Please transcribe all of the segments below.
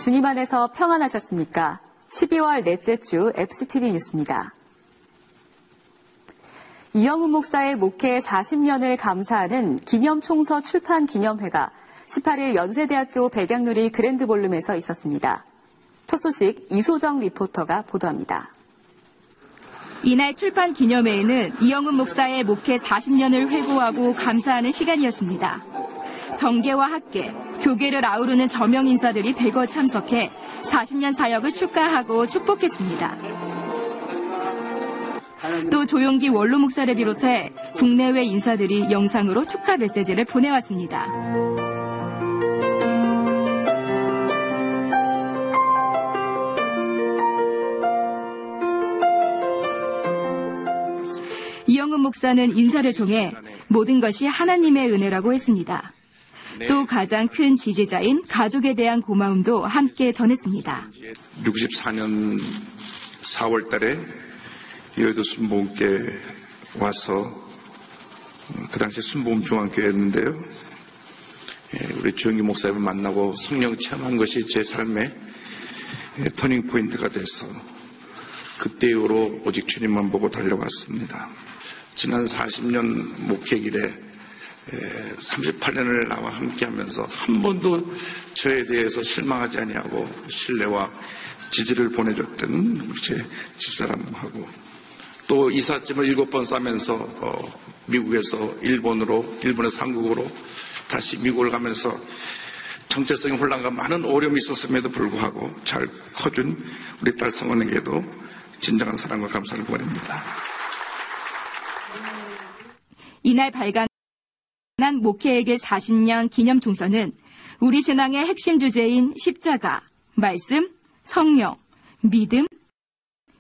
주님 안에서 평안하셨습니까? 12월 넷째 주 FCTV 뉴스입니다. 이영훈 목사의 목회 40년을 감사하는 기념총서 출판 기념회가 18일 연세대학교 백양누리 그랜드볼룸에서 있었습니다. 첫 소식 이소정 리포터가 보도합니다. 이날 출판 기념회에는 이영훈 목사의 목회 40년을 회고하고 감사하는 시간이었습니다. 정계와 학계, 교계를 아우르는 저명 인사들이 대거 참석해 40년 사역을 축하하고 축복했습니다. 또 조용기 원로 목사를 비롯해 국내외 인사들이 영상으로 축하 메시지를 보내왔습니다. 이영훈 목사는 인사를 통해 모든 것이 하나님의 은혜라고 했습니다. 또 가장 큰 지지자인 가족에 대한 고마움도 함께 전했습니다. 64년 4월 달에 여의도 순복음께 와서 그 당시 순복음중앙교회였는데요. 우리 조영기 목사님을 만나고 성령 체험한 것이 제 삶의 터닝 포인트가 돼서 그때 이후로 오직 주님만 보고 달려왔습니다. 지난 40년 목회길에 38년을 나와 함께하면서 한 번도 저에 대해서 실망하지 아니하고 신뢰와 지지를 보내줬던 우리 제 집사람하고 또 이삿짐을 7번 싸면서 미국에서 일본에서 한국으로 다시 미국을 가면서 정체성의 혼란과 많은 어려움이 있었음에도 불구하고 잘 커준 우리 딸 성원에게도 진정한 사랑과 감사를 보냅니다. 이날 발간한 목회에게 40년 기념 총서는 우리 신앙의 핵심 주제인 십자가, 말씀, 성령, 믿음,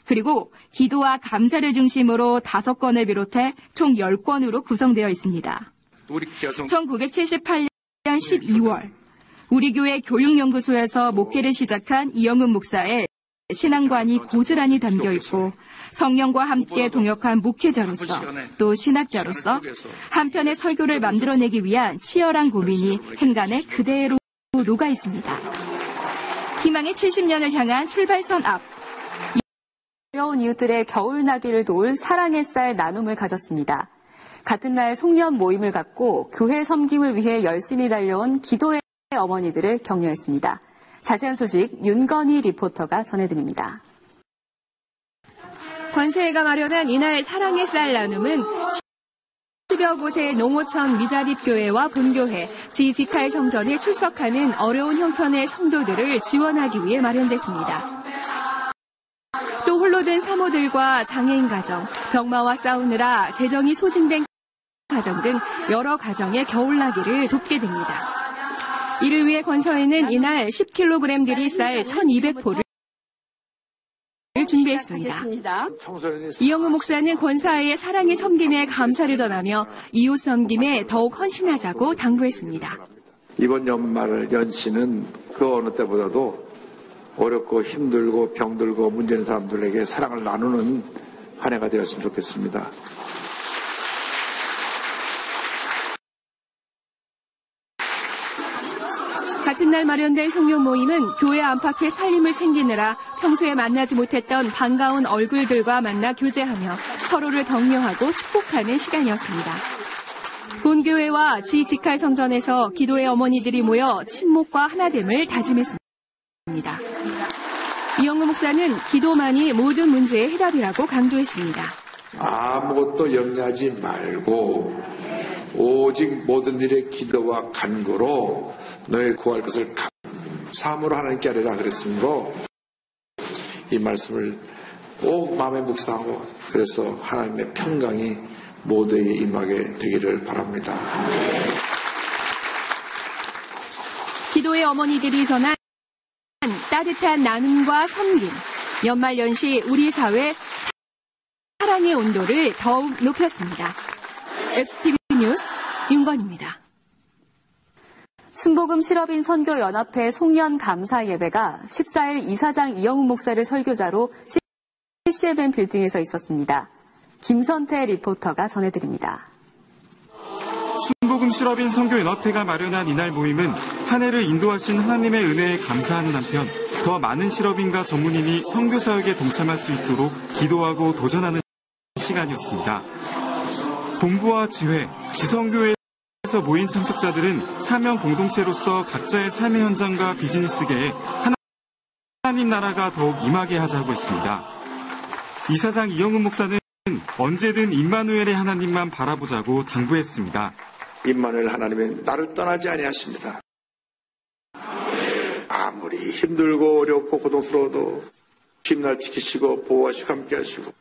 그리고 기도와 감사를 중심으로 5권을 비롯해 총 10권으로 구성되어 있습니다. 1978년 12월 우리 교회 교육연구소에서 목회를 시작한 이영훈 목사의 신앙관이 고스란히 담겨 있고 성령과 함께 동역한 목회자로서 또 신학자로서 한편의 설교를 만들어내기 위한 치열한 고민이 행간에 그대로 녹아 있습니다. 희망의 70년을 향한 출발선 앞. 어려운 이웃들의 겨울나기를 도울 사랑의 쌀 나눔을 가졌습니다. 같은 날 송년 모임을 갖고 교회 섬김을 위해 열심히 달려온 기도의 어머니들을 격려했습니다. 자세한 소식 윤건희 리포터가 전해드립니다. 권세회가 마련한 이날 사랑의 쌀 나눔은 10여 곳의 농어촌 미자립교회와 본교회, 지지칼 성전에 출석하는 어려운 형편의 성도들을 지원하기 위해 마련됐습니다. 또 홀로 든 사모들과 장애인 가정, 병마와 싸우느라 재정이 소진된 가정 등 여러 가정의 겨울나기를 돕게 됩니다. 이를 위해 권서회는 이날 10kg들이 쌀 1,200포를 준비했습니다. 이영훈 목사는 권사회의 사랑의 섬김에 감사를 전하며 이웃 섬김에 더욱 헌신하자고 당부했습니다. 이번 연시는 그 어느 때보다도 어렵고 힘들고 병들고 문제 있는 사람들에게 사랑을 나누는 한 해가 되었으면 좋겠습니다. 같은 날 마련된 송년 모임은 교회 안팎의 살림을 챙기느라 평소에 만나지 못했던 반가운 얼굴들과 만나 교제하며 서로를 격려하고 축복하는 시간이었습니다. 본교회와 지지칼 성전에서 기도의 어머니들이 모여 친목과 하나됨을 다짐했습니다. 이영훈 목사는 기도만이 모든 문제의 해답이라고 강조했습니다. 아무것도 염려하지 말고 오직 모든 일에 기도와 간구로 너의 구할 것을 감사함으로 하나님께 아뢰라 그랬으므로 이 말씀을 꼭 마음에 묵상하고 그래서 하나님의 평강이 모두에게 임하게 되기를 바랍니다. 기도의 어머니들이 전한 따뜻한 나눔과 섬김, 연말연시 우리 사회 사랑의 온도를 더욱 높였습니다. FCTV 뉴스 윤건입니다. 순복음 실업인 선교연합회 송년 감사 예배가 14일 이사장 이영훈 목사를 설교자로 CCMN 빌딩에서 있었습니다. 김선태 리포터가 전해드립니다. 순복음 실업인 선교연합회가 마련한 이날 모임은 한 해를 인도하신 하나님의 은혜에 감사하는 한편 더 많은 실업인과 전문인이 선교 사역에 동참할 수 있도록 기도하고 도전하는 시간이었습니다. 동부와 지회, 지성교회에서 모인 참석자들은 사명 공동체로서 각자의 삶의 현장과 비즈니스계에 하나님 나라가 더욱 임하게 하자고 했습니다. 이사장 이영훈 목사는 언제든 임마누엘의 하나님만 바라보자고 당부했습니다. 임마누엘 하나님은 나를 떠나지 아니하십니다. 아무리 힘들고 어렵고 고통스러워도 주님 지키시고 보호하시고 함께 하시고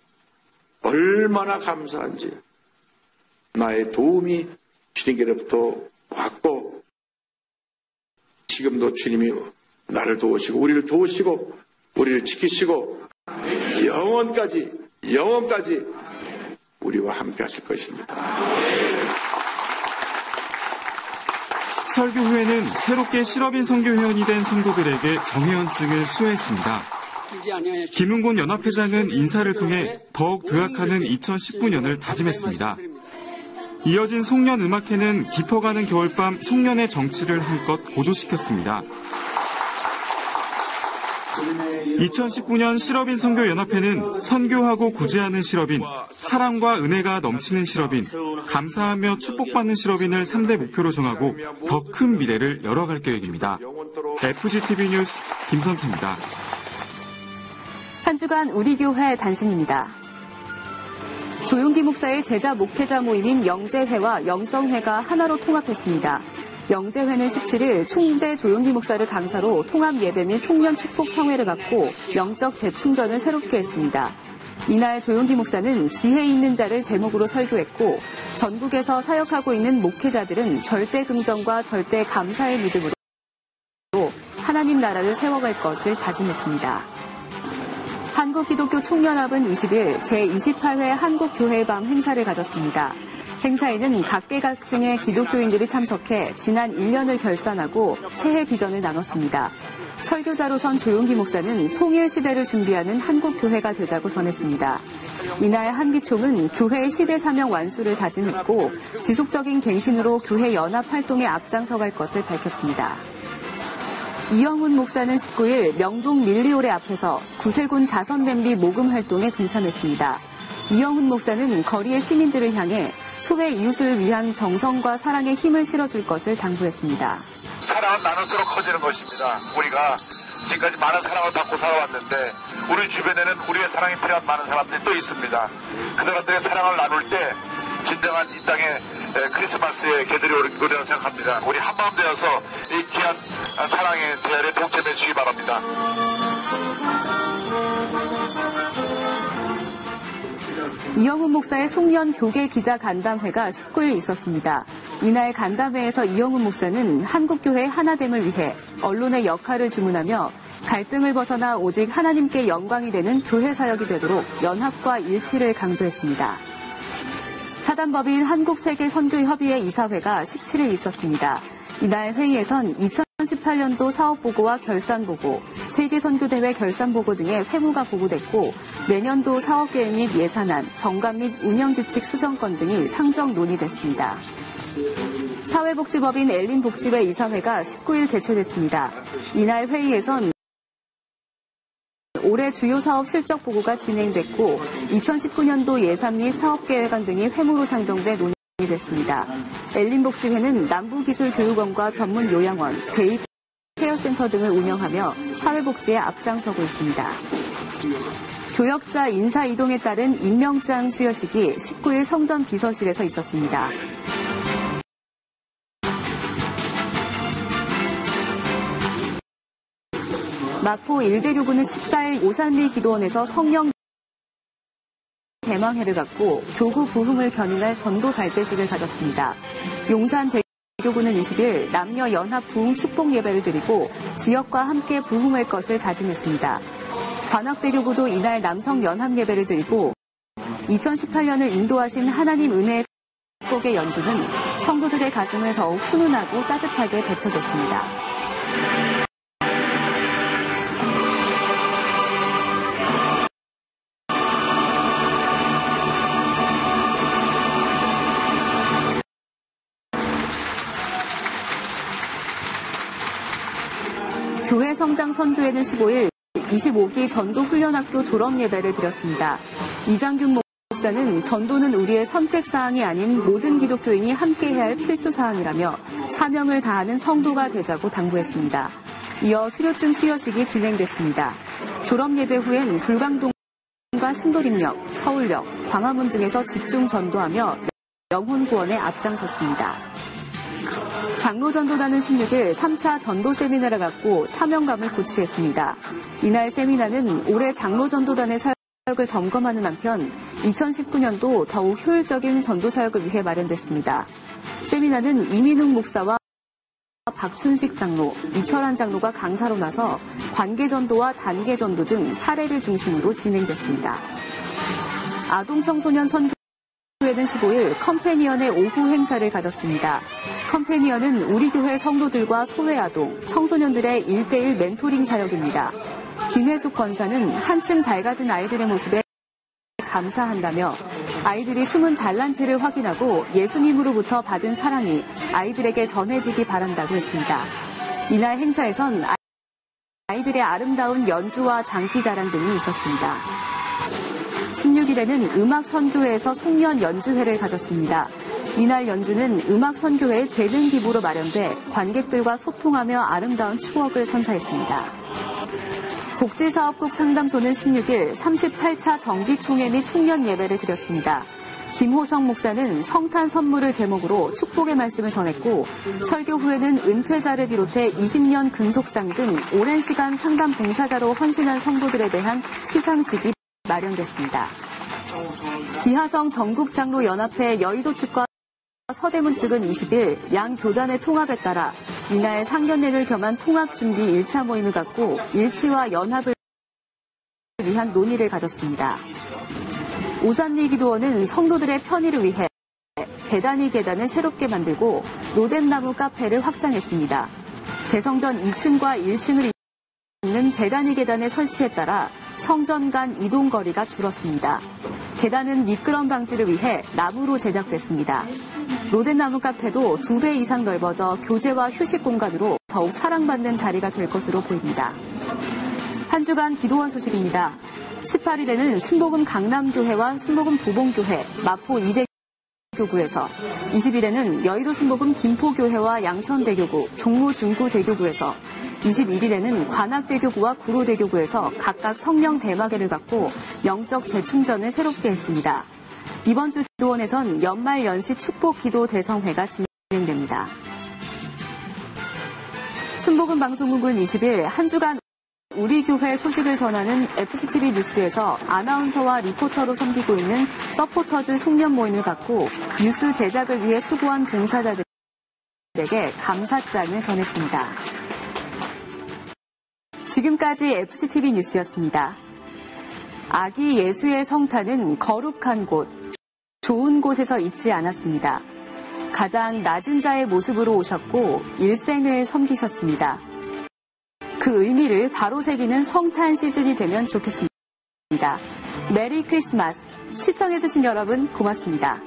얼마나 감사한지 나의 도움이 주님께로부터 왔고 지금도 주님이 나를 도우시고 우리를 도우시고 우리를 지키시고 영원까지 우리와 함께 하실 것입니다. 설교 후에는 새롭게 실업인 선교회원이 된 성도들에게 정회원증을 수여했습니다. 김은곤 연합회장은 인사를 통해 더욱 도약하는 2019년을 다짐했습니다. 이어진 송년음악회는 깊어가는 겨울밤 송년의 정치를 한껏 고조시켰습니다. 2019년 실업인 선교연합회는 선교하고 구제하는 실업인, 사랑과 은혜가 넘치는 실업인, 감사하며 축복받는 실업인을 3대 목표로 정하고 더 큰 미래를 열어갈 계획입니다. FGTV 뉴스 김선태입니다. 한 주간 우리 교회 단신입니다. 조용기 목사의 제자 목회자 모임인 영재회와 영성회가 하나로 통합했습니다. 영재회는 17일 총재 조용기 목사를 강사로 통합 예배 및 송년 축복 성회를 갖고 영적 재충전을 새롭게 했습니다. 이날 조용기 목사는 지혜 있는 자를 제목으로 설교했고 전국에서 사역하고 있는 목회자들은 절대 긍정과 절대 감사의 믿음으로 하나님 나라를 세워갈 것을 다짐했습니다. 한국기독교 총연합은 20일 제28회 한국교회밤 행사를 가졌습니다. 행사에는 각계각층의 기독교인들이 참석해 지난 1년을 결산하고 새해 비전을 나눴습니다. 설교자로선 조용기 목사는 통일 시대를 준비하는 한국교회가 되자고 전했습니다. 이날 한기총은 교회의 시대 사명 완수를 다짐했고 지속적인 갱신으로 교회 연합 활동에 앞장서갈 것을 밝혔습니다. 이영훈 목사는 19일 명동 밀리오레 앞에서 구세군 자선냄비 모금 활동에 동참했습니다. 이영훈 목사는 거리의 시민들을 향해 소외 이웃을 위한 정성과 사랑의 힘을 실어줄 것을 당부했습니다. 사랑은 나눌수록 커지는 것입니다. 우리가 지금까지 많은 사랑을 받고 살아왔는데 우리 주변에는 우리의 사랑이 필요한 많은 사람들이 또 있습니다. 그 사람들의 사랑을 나눌 때 진정한 이 땅의 크리스마스의 계절이 오리라고 생각합니다. 우리 한마음 되어서 이 귀한 사랑의 대열에 동참해 주시기 바랍니다. 이영훈 목사의 송년 교계 기자 간담회가 19일 있었습니다. 이날 간담회에서 이영훈 목사는 한국교회 하나됨을 위해 언론의 역할을 주문하며 갈등을 벗어나 오직 하나님께 영광이 되는 교회 사역이 되도록 연합과 일치를 강조했습니다. 사단법인 한국세계선교협의회 이사회가 17일 있었습니다. 이날 회의에선 2018년도 사업보고와 결산보고, 세계선교대회 결산보고 등의 회무가 보고됐고 내년도 사업계획 및 예산안, 정관 및 운영규칙 수정권 등이 상정 논의됐습니다. 사회복지법인 엘린복지회 이사회가 19일 개최됐습니다. 이날 회의에선 올해 주요 사업 실적 보고가 진행됐고 2019년도 예산 및 사업계획안 등이 회무로 상정돼 논의됐습니다. 엘린복지회는 남부기술교육원과 전문요양원, 데이케어센터 등을 운영하며 사회복지에 앞장서고 있습니다. 교역자 인사이동에 따른 임명장 수여식이 19일 성전 비서실에서 있었습니다. 마포 1대 교구는 14일 오산리 기도원에서 성령 대망회를 갖고 교구 부흥을 견인할 전도 발대식을 가졌습니다. 용산 대교구는 20일 남녀 연합 부흥 축복 예배를 드리고 지역과 함께 부흥할 것을 다짐했습니다. 관악대교구도 이날 남성 연합 예배를 드리고 2018년을 인도하신 하나님 은혜의 축복의 연주는 성도들의 가슴을 더욱 훈훈하고 따뜻하게 데펴줬습니다. 교회 성장 선교회는 15일 25기 전도훈련학교 졸업 예배를 드렸습니다. 이장균 목사는 전도는 우리의 선택사항이 아닌 모든 기독교인이 함께해야 할 필수사항이라며 사명을 다하는 성도가 되자고 당부했습니다. 이어 수료증 수여식이 진행됐습니다. 졸업 예배 후엔 불광동과 신도림역, 서울역, 광화문 등에서 집중 전도하며 영혼 구원에 앞장섰습니다. 장로전도단은 16일 3차 전도 세미나를 갖고 사명감을 고취했습니다. 이날 세미나는 올해 장로전도단의 사역을 점검하는 한편 2019년도 더욱 효율적인 전도 사역을 위해 마련됐습니다. 세미나는 이민웅 목사와 박춘식 장로, 이철한 장로가 강사로 나서 관계전도와 단계전도 등 사례를 중심으로 진행됐습니다. 아동청소년 선교회는 15일 컴패니언의 오후 행사를 가졌습니다. 컴패니언은 우리 교회 성도들과 소외아동, 청소년들의 1대1 멘토링 사역입니다. 김혜숙 권사는 한층 밝아진 아이들의 모습에 감사한다며 아이들이 숨은 달란트를 확인하고 예수님으로부터 받은 사랑이 아이들에게 전해지기 바란다고 했습니다. 이날 행사에선 아이들의 아름다운 연주와 장기자랑 등이 있었습니다. 16일에는 음악선교회에서 송년 연주회를 가졌습니다. 이날 연주는 음악선교회의 재능 기부로 마련돼 관객들과 소통하며 아름다운 추억을 선사했습니다. 복지사업국 상담소는 16일 38차 정기총회 및 송년 예배를 드렸습니다. 김호성 목사는 성탄 선물을 제목으로 축복의 말씀을 전했고 설교 후에는 은퇴자를 비롯해 20년 근속상 등 오랜 시간 상담 봉사자로 헌신한 성도들에 대한 시상식이 마련됐습니다. 기하성 전국장로연합회 여의도 측과 서대문 측은 20일 양 교단의 통합에 따라 이날 상견례를 겸한 통합준비 1차 모임을 갖고 일치와 연합을 위한 논의를 가졌습니다. 오산리 기도원은 성도들의 편의를 위해 배단위 계단을 새롭게 만들고 로뎀나무 카페를 확장했습니다. 대성전 2층과 1층을 잇는 배단위 계단의 설치에 따라 성전 간 이동 거리가 줄었습니다. 계단은 미끄럼 방지를 위해 나무로 제작됐습니다. 로뎀나무 카페도 2배 이상 넓어져 교제와 휴식 공간으로 더욱 사랑받는 자리가 될 것으로 보입니다. 한 주간 기도원 소식입니다. 18일에는 순복음 강남교회와 순복음 도봉교회, 마포 2대 교구에서 20일에는 여의도 순복음 김포교회와 양천대교구, 종로 중구대교구에서 21일에는 관악대교구와 구로대교구에서 각각 성령 대마개를 갖고 영적 재충전을 새롭게 했습니다. 이번 주 기도원에선 연말 연시 축복 기도 대성회가 진행됩니다. 순복음 방송국은 20일 한 주간 우리 교회 소식을 전하는 FCTV 뉴스에서 아나운서와 리포터로 섬기고 있는 서포터즈 송년 모임을 갖고 뉴스 제작을 위해 수고한 봉사자들에게 감사장을 전했습니다. 지금까지 FCTV 뉴스였습니다. 아기 예수의 성탄은 거룩한 곳, 좋은 곳에서 있지 않았습니다. 가장 낮은 자의 모습으로 오셨고 일생을 섬기셨습니다. 그 의미를 바로 새기는 성탄 시즌이 되면 좋겠습니다. 메리 크리스마스. 시청해주신 여러분 고맙습니다.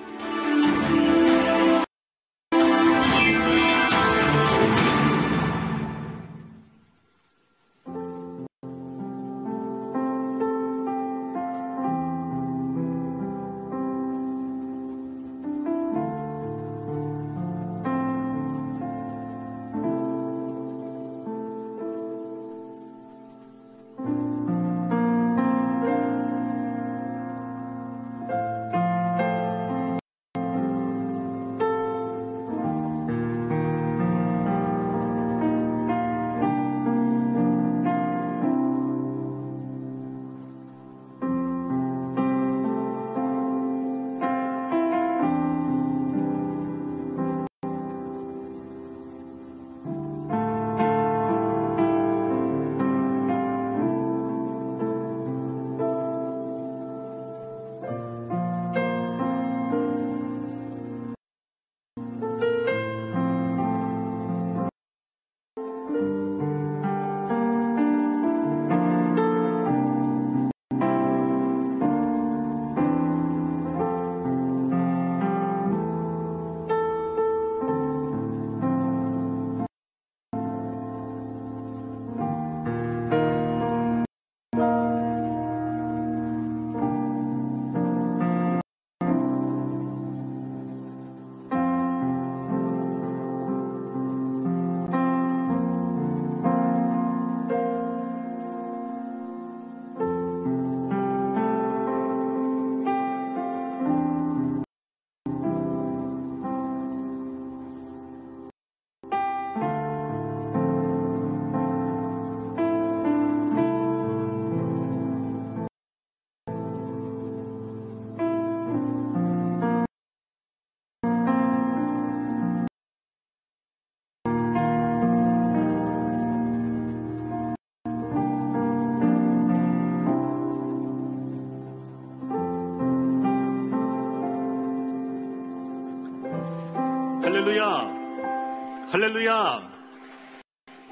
할렐루야!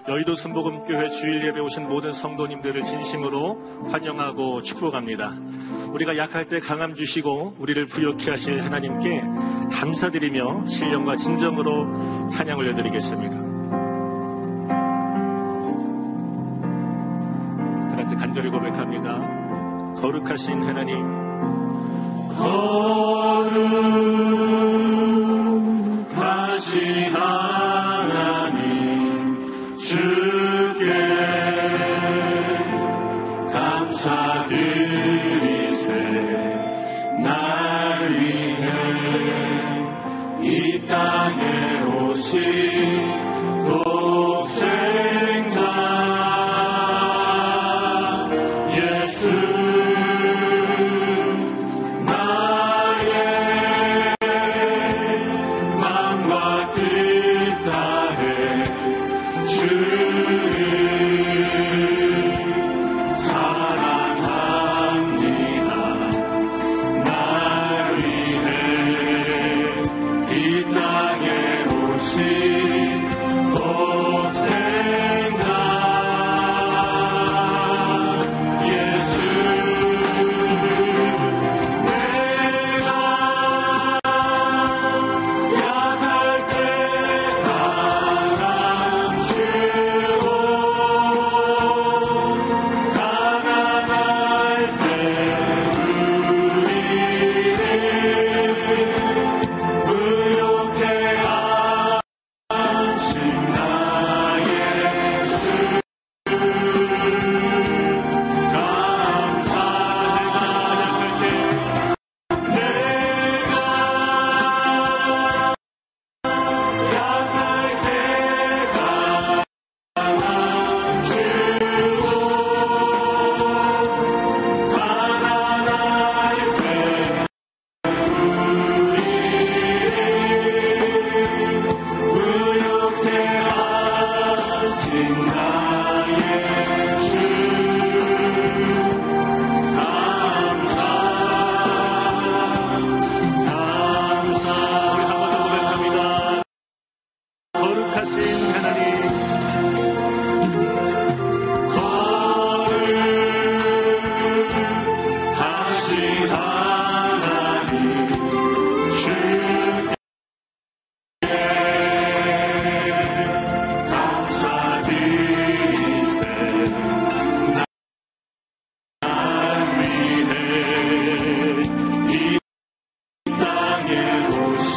여의도 순복음교회 주일 예배 오신 모든 성도님들을 진심으로 환영하고 축복합니다. 우리가 약할 때 강함 주시고 우리를 부욕케 하실 하나님께 감사드리며 신령과 진정으로 찬양 올려드리겠습니다. 다 같이 간절히 고백합니다. 거룩하신 하나님, 거룩하신 하나님, 주께 감사드리세. 날 위해 이 땅에 오신 독생자 예수, 나의 맘과 뜻 다해 주를 사랑합니다. 날 위해 이 땅에 오신 독생자 예수, 내가 약할 때 강함 주고 가난할 때 우리를 부욕케 하신 나의 주, 감사. 내가 약할 때 강함 주고 가난할 때 부욕케 하신 나의 주, 감사. 우리 한 번 더 고백합니다. 거룩하신 하나님, 거룩하신 하나님, 주께 감사드리세. 날 위해 이 땅에 오신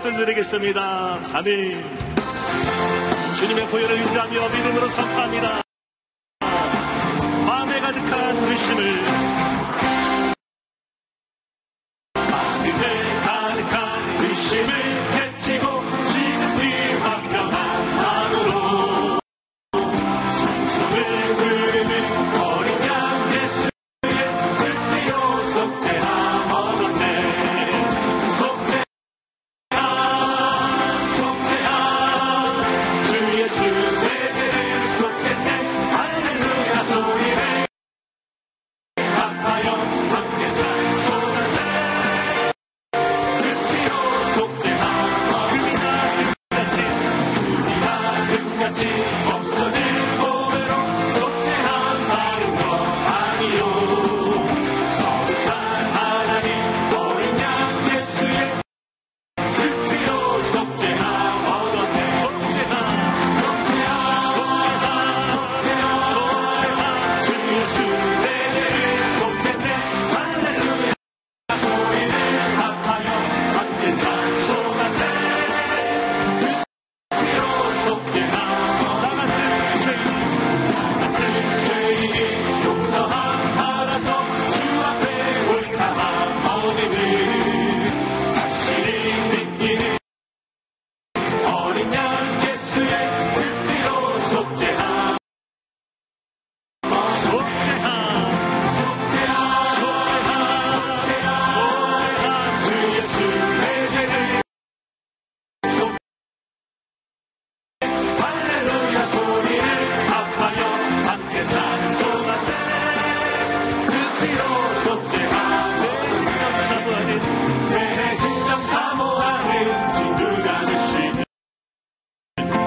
박수를 드리겠습니다. 아멘. 주님의 보혈을 의지하며 믿음으로 선포합니다. 마음에 가득한 의심을, 마음에 가득한 의심을 해치고 지극히 화평한 마음으로 찬송을 부르는 어린 양 예수의 뜻대로 속죄함 얻었네. 속죄함 주 예수 내 죄를 속했네. 할렐루야 소리를 아파요 함께 잘 쏟아세. 그 피로 속죄함 금이나 금같이 없어질 몸으로 속죄함 바른 것 아니요. 거룩한 하나님 어린 양 예수의 그 피로 속죄함 얻었네. 속죄함 주 예수 내 죄를 속했네. 할렐루야 소리를 아파요 함께 찬송하세. 그 피로 속죄함 나 같은 죄인이 용서함 받아서 주 앞에 옳다함 얻으니 당신이 믿기는 어린 양 예수의 그 피로 속죄함. 주 예수 내 죄를 할렐루야 소리를 아파요 함께 찬송하세. 그 피로 속죄함 내 진정 사모하는 친구가 되시는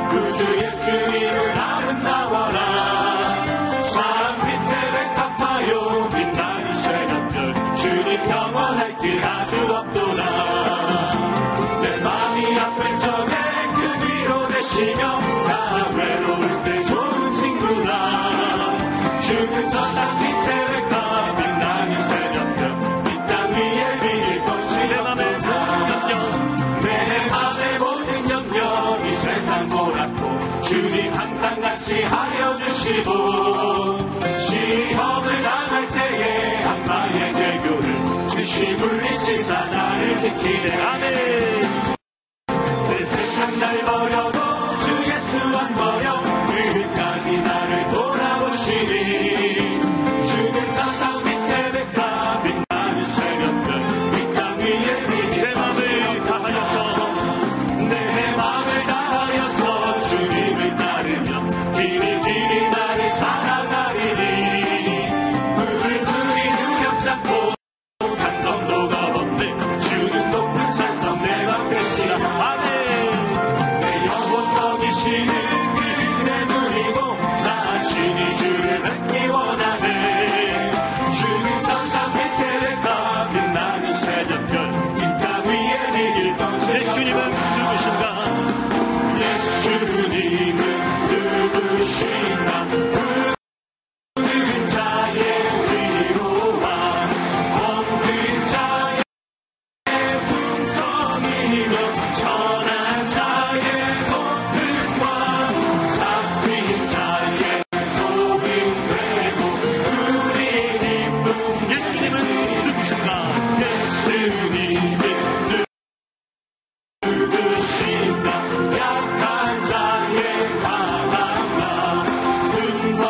구주 예수님은 아름다워라. 산 밑에 백합화요 빛나는 새벽별 주님 영원할 길 아주 없도다. 내 마음이 아플 적에 그 위로 되시며 나 외로울 때 좋은 친구라. 주는 저 산 밑에 백합 빛나는 새벽별 이 땅 위에 비길 것이 내 맘에 모든 염려 내 맘에 모든 염려 이 세상 보라고 주님 항상 같이 하여 주시고 시험을 당할 때에 악마의 대교를 즉시 물리치사 나를 지키네. 아멘. 내 세상 날 버려도 주 예수 안 버려 끝까지 나를 돌아보시니 주는 저상 밑에 백합 빛나는 새벽별 이 땅 위에 비길 내 맘을 다하여서 내 맘을 다하여서 주님을 따르며 길이 나를 살아가리니 불이 누력 잡고 장검도가 없네. 주는 높은 산성 내 맘 되시라. 아멘. 내 영혼 넘기시는 그대 누리고 나 친히 주를 뵙기 원하네. 주는 천상 밑에 백합 빛나는 새벽별 이 땅 위에 비길 것이 예수님은 누구신가? 예수님은 누구신가? 모든 자의 위로와 모든 자의 풍성이며 천한 자의 높은 왕 잡힌 자의 도움되고 우리 기쁨. 예수님은 누구신가? 예수님은 누구신가? 약한 자의 바람과 눈먼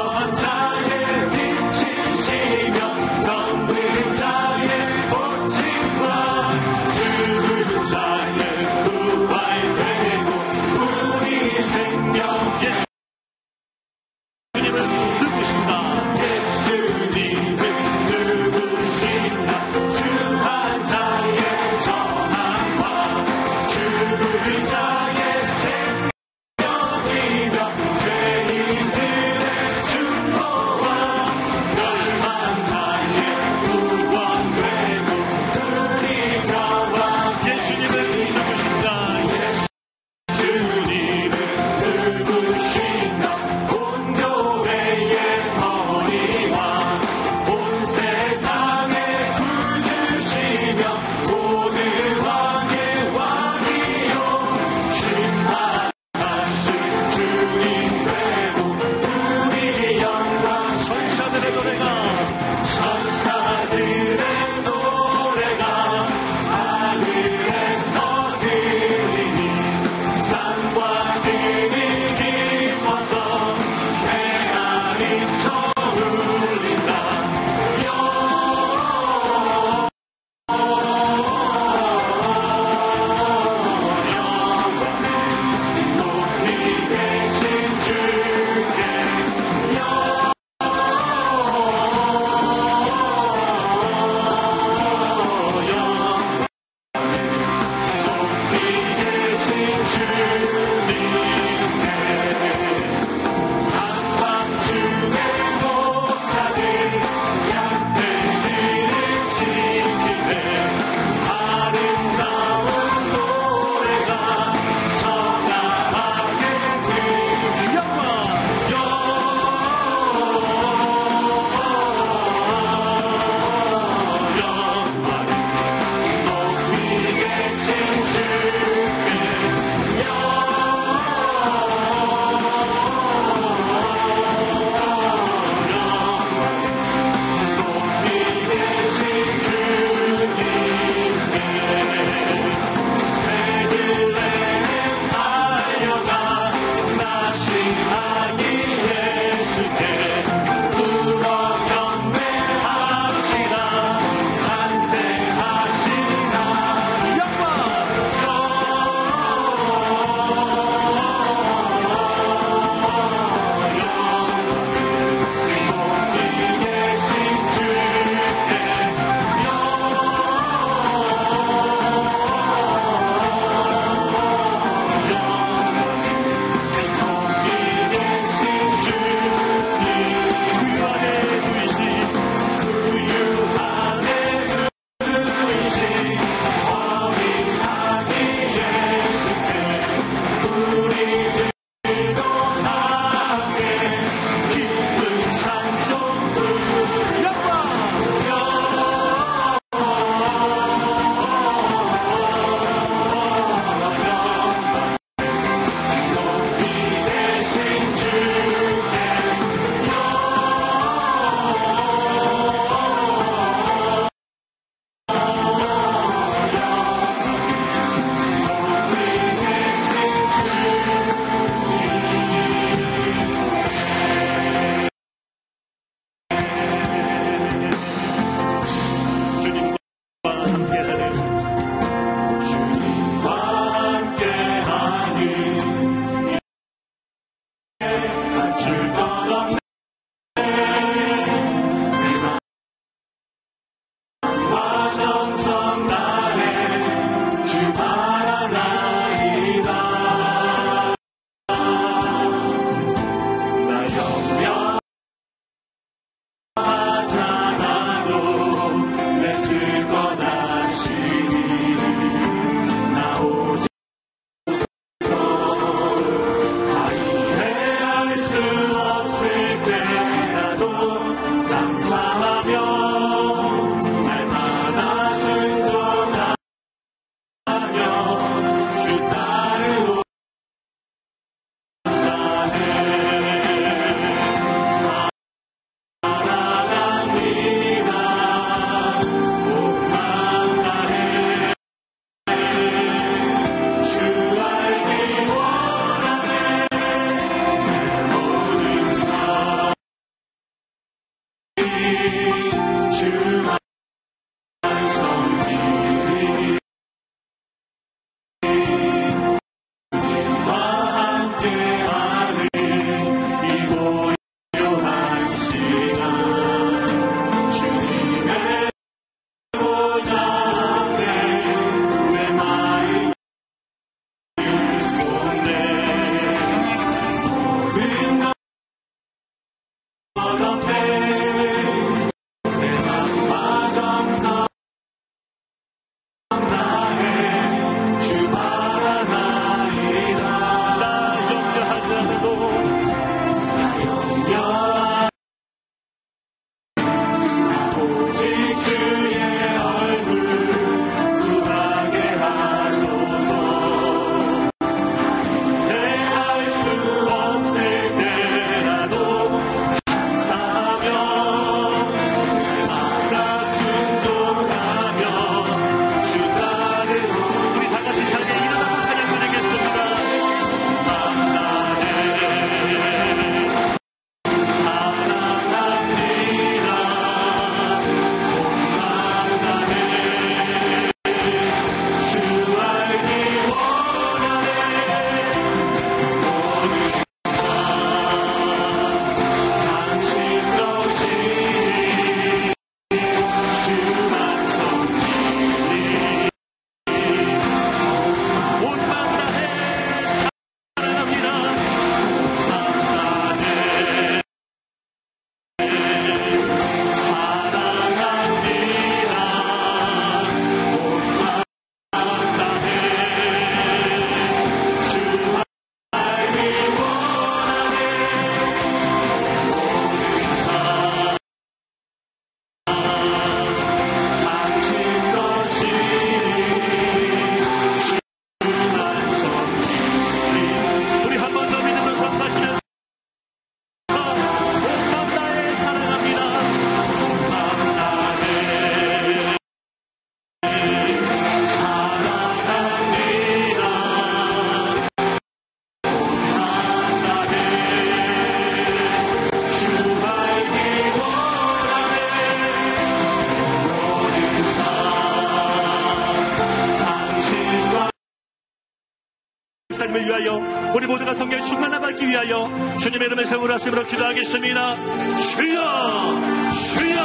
삶을 위하여 우리 모두가 성령의 충만함 받기 위하여 주님의 이름의 세우를 합심으로 기도하겠습니다. 주여 주여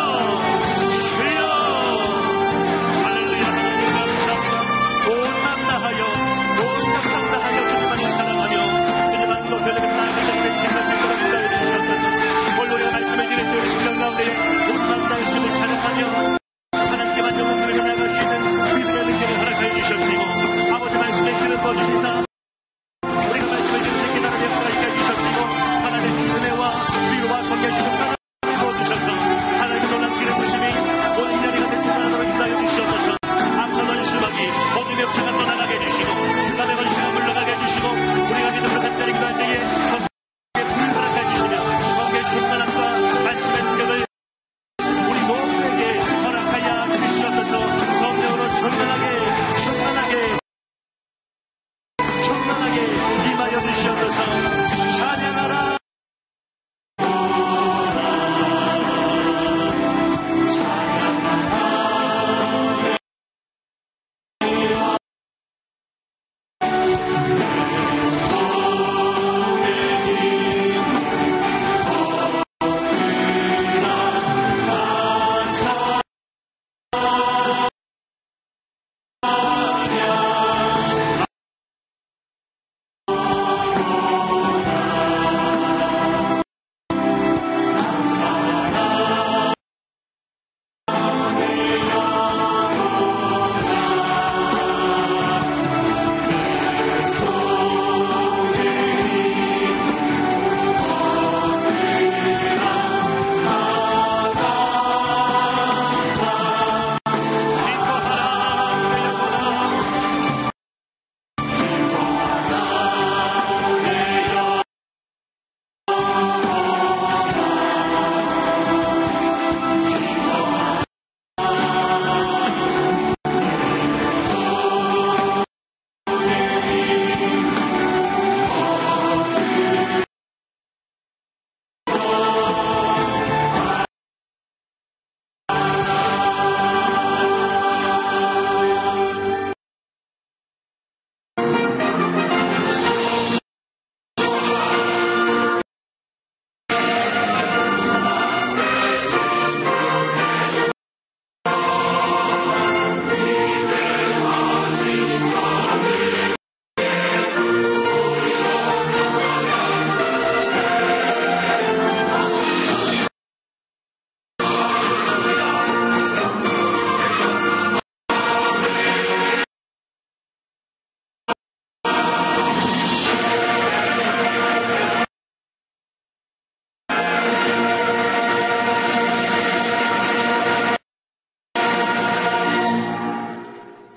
주여 할렐루야. 하나님 감사합니다. 온 맘 다하여 온 정성 다하여 주님만을 사랑하며 주님만 높여드리는 나아가는 내 인생과 즐거운 기도를 주시옵소서. 오늘 우리가 말씀을 드린 우리 심령 가운데 온 맘 다해 주님을 사랑하며 하나님께만 영혼 부르며 나갈 수 있는 믿음의 능력을 허락하여 주시옵시고 아버지 말씀에 귀를 꺼주시사 우리가 말씀을 듣는 새끼 나라의 역사가 있게 해주셨시고 하나님의 은혜와 위로와 성령 충만함을 부어주셔서 하나님의 놀랍기를 보시고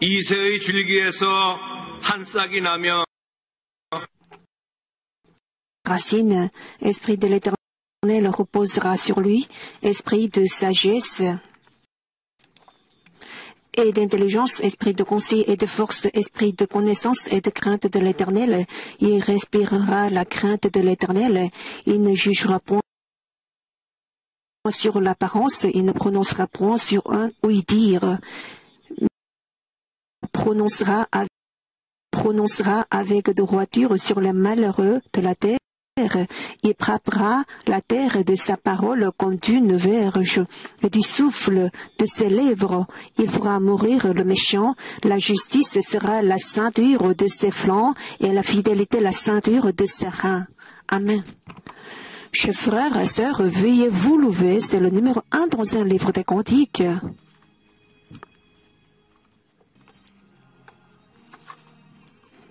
이새의 줄기에서 한 싹이 나며 racine, esprit de l'Éternel reposera sur lui, esprit de sagesse et d'intelligence, esprit de conseil et de force, esprit de connaissance et de crainte de l'Éternel. Il respirera la crainte de l'Éternel. Il ne jugera point sur l'apparence, il ne prononcera point sur un oui-dire. Prononcera avec droiture sur les malheureux de la terre. Il frappera la terre de sa parole comme d'une verge et du souffle de ses lèvres. Il fera mourir le méchant. La justice sera la ceinture de ses flancs et la fidélité la ceinture de ses reins. Amen. Chers frères et sœurs, veuillez vous lever. C'est le numéro 1 dans un livre des Cantiques.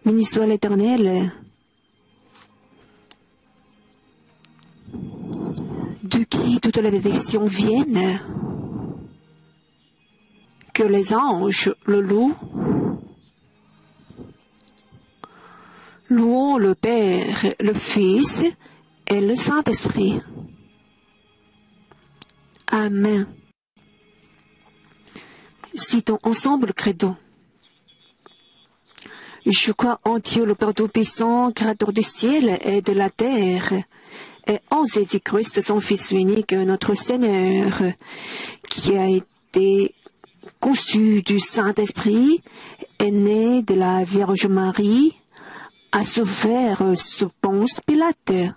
Béni soit l'Éternel, de qui toutes les bénédictions viennent, que les anges le louent. Louons le Père, le Fils et le Saint-Esprit. Amen. Citons ensemble le credo. Je crois en Dieu le Père Tout-Puissant, Créateur du ciel et de la terre, et en Jésus-Christ, son Fils unique, notre Seigneur, qui a été conçu du Saint-Esprit, est né de la Vierge Marie, a souffert sous Ponce Pilate,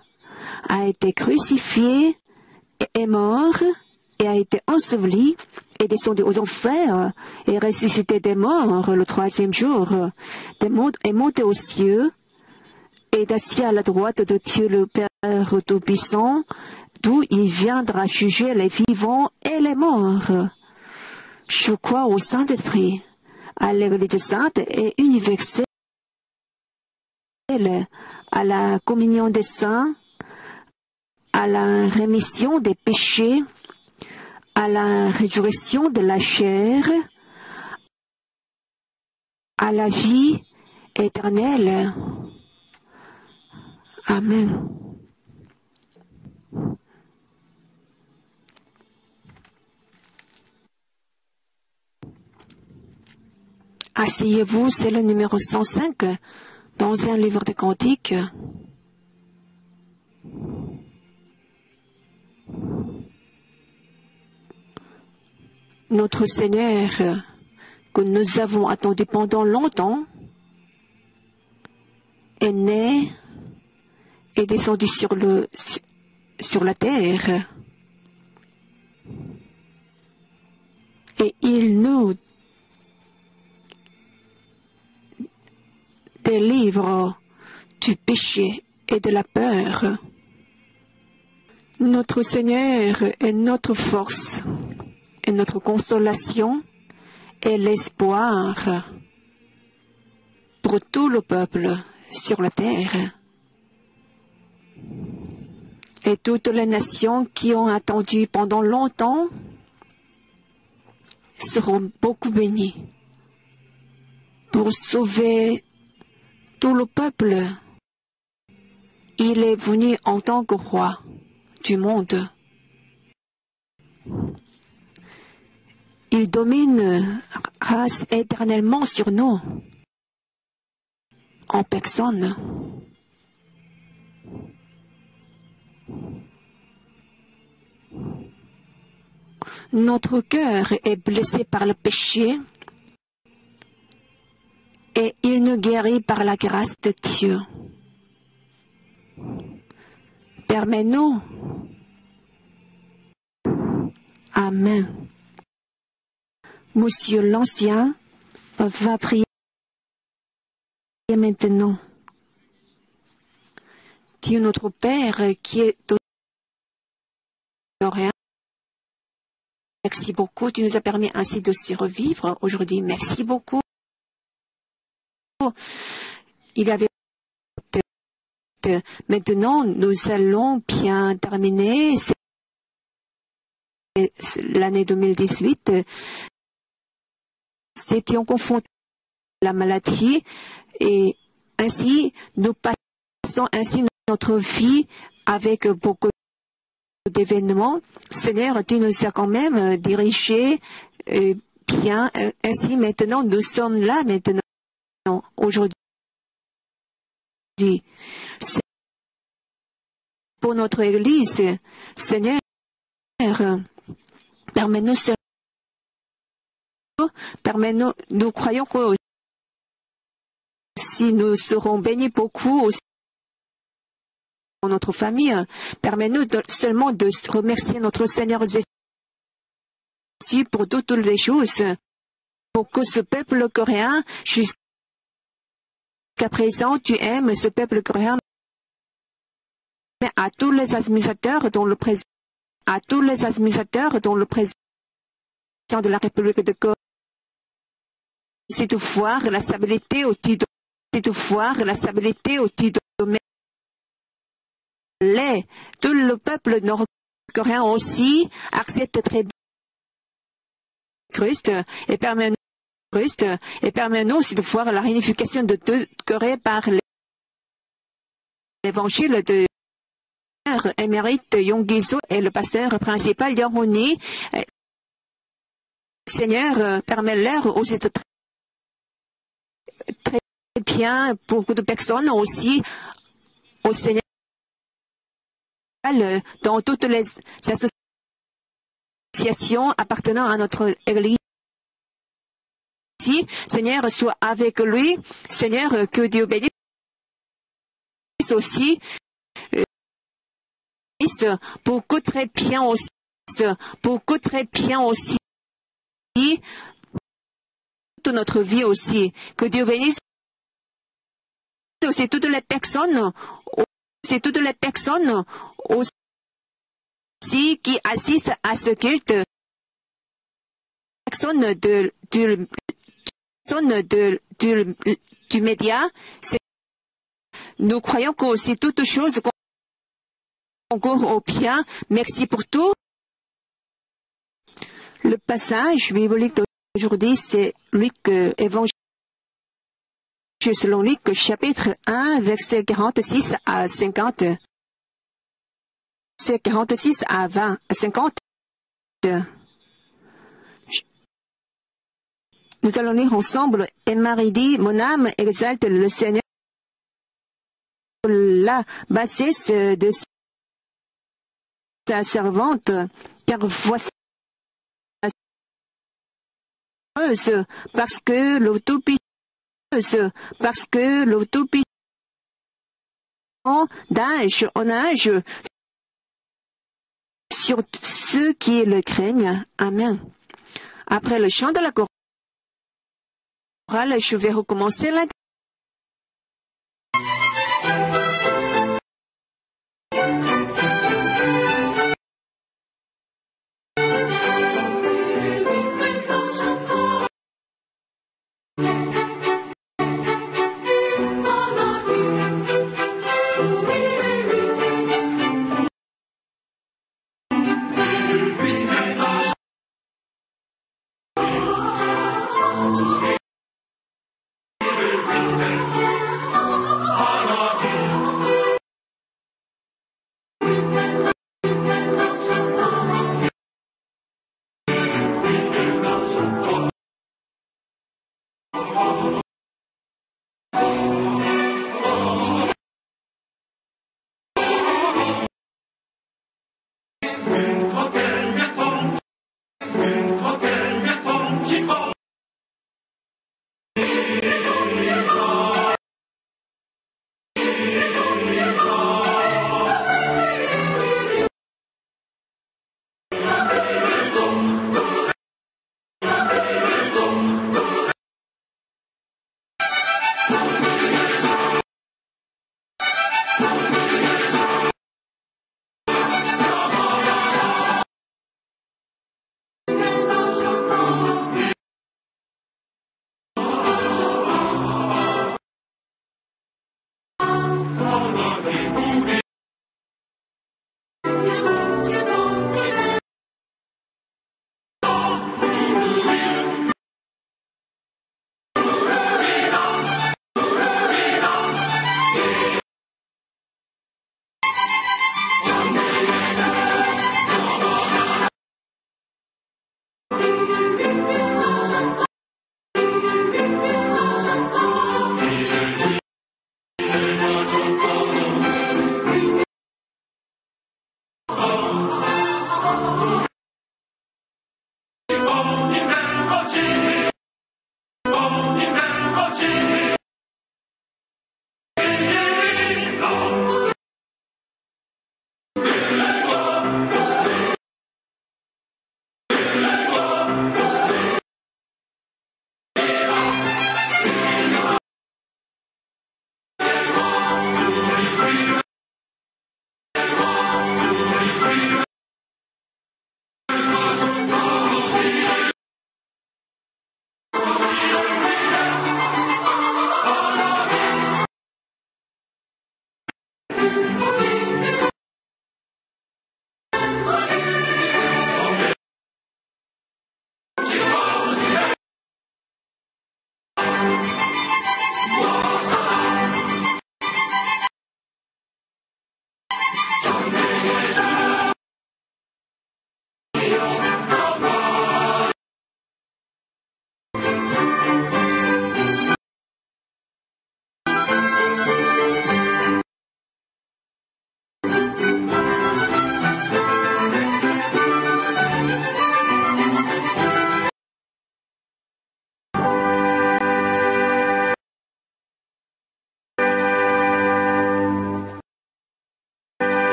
a été crucifié, est mort et a été enseveli, est descendu aux enfers, est ressuscité des morts le 3e jour, est monté aux cieux, est assis à la droite de Dieu le Père Tout-Puissant, d'où il viendra juger les vivants et les morts. Je crois au Saint-Esprit, à l'Église sainte et universelle, à la communion des saints, à la rémission des péchés, à la résurrection de la chair, à la vie éternelle. Amen. Asseyez-vous, c'est le numéro 105 dans un livre de cantiques. Notre Seigneur, que nous avons attendu pendant longtemps, est né et descendu sur la terre. Et il nous délivre du péché et de la peur. Notre Seigneur est notre force et notre consolation et l'espoir pour tout le peuple sur la terre. Et toutes les nations qui ont attendu pendant longtemps seront beaucoup bénies pour sauver tout le peuple. Il est venu en tant que roi du monde. Il domine race éternellement sur nous, en personne. Notre cœur est blessé par le péché et il nous guérit par la grâce de Dieu. Permets-nous. Amen. Monsieur l'Ancien va prier maintenant. Dieu notre Père qui est aux rien. Merci beaucoup. Tu nous as permis ainsi de survivre aujourd'hui. Merci beaucoup. Il avait maintenant, nous allons bien terminer l'année 2018. C'était confronté la maladie et ainsi nous passons ainsi notre vie avec beaucoup d'événements. Seigneur, tu nous as quand même dirigés bien. Ainsi maintenant nous sommes là maintenant aujourd'hui. C'est pour notre Église, Seigneur, permets-nous, nous croyons que si nous serons bénis beaucoup aussi dans notre famille, permets-nous seulement de remercier notre Seigneur Jésus pour toutes les choses, pour que ce peuple coréen, jusqu'à présent, tu aimes ce peuple coréen, mais à tous les administrateurs dont le président de la République de Corée, c'est de voir la stabilité au titre de tout le peuple nord-coréen aussi accepte très bien Christ et permet-nous aussi de voir la réunification de toute Corée par l'évangile de émérite Yonggi-so et le pasteur principal Yong-Honi. Seigneur, permets-leur aussi de très bien pour beaucoup de personnes aussi au Seigneur dans toutes les associations appartenant à notre Église. Seigneur, sois avec lui. Seigneur, que Dieu bénisse aussi. Pour que très bien aussi toute notre vie aussi. Que Dieu bénisse aussi toutes les personnes aussi qui assistent à ce culte. Personnes du média. Nous croyons que aussi toutes choses concourent au bien. Merci pour tout. Le passage biblique d'aujourd'hui, c'est Luc, évangile selon Luc, chapitre 1, versets 46 à 50. C'est 46 à 50. Nous allons lire ensemble. Et Marie dit, mon âme exalte le Seigneur, la bassesse de sa servante, car voici parce que l'Auto-Puissant d'âge en âge sur ceux qui le craignent. Amen. Après le chant de la chorale, je vais recommencer la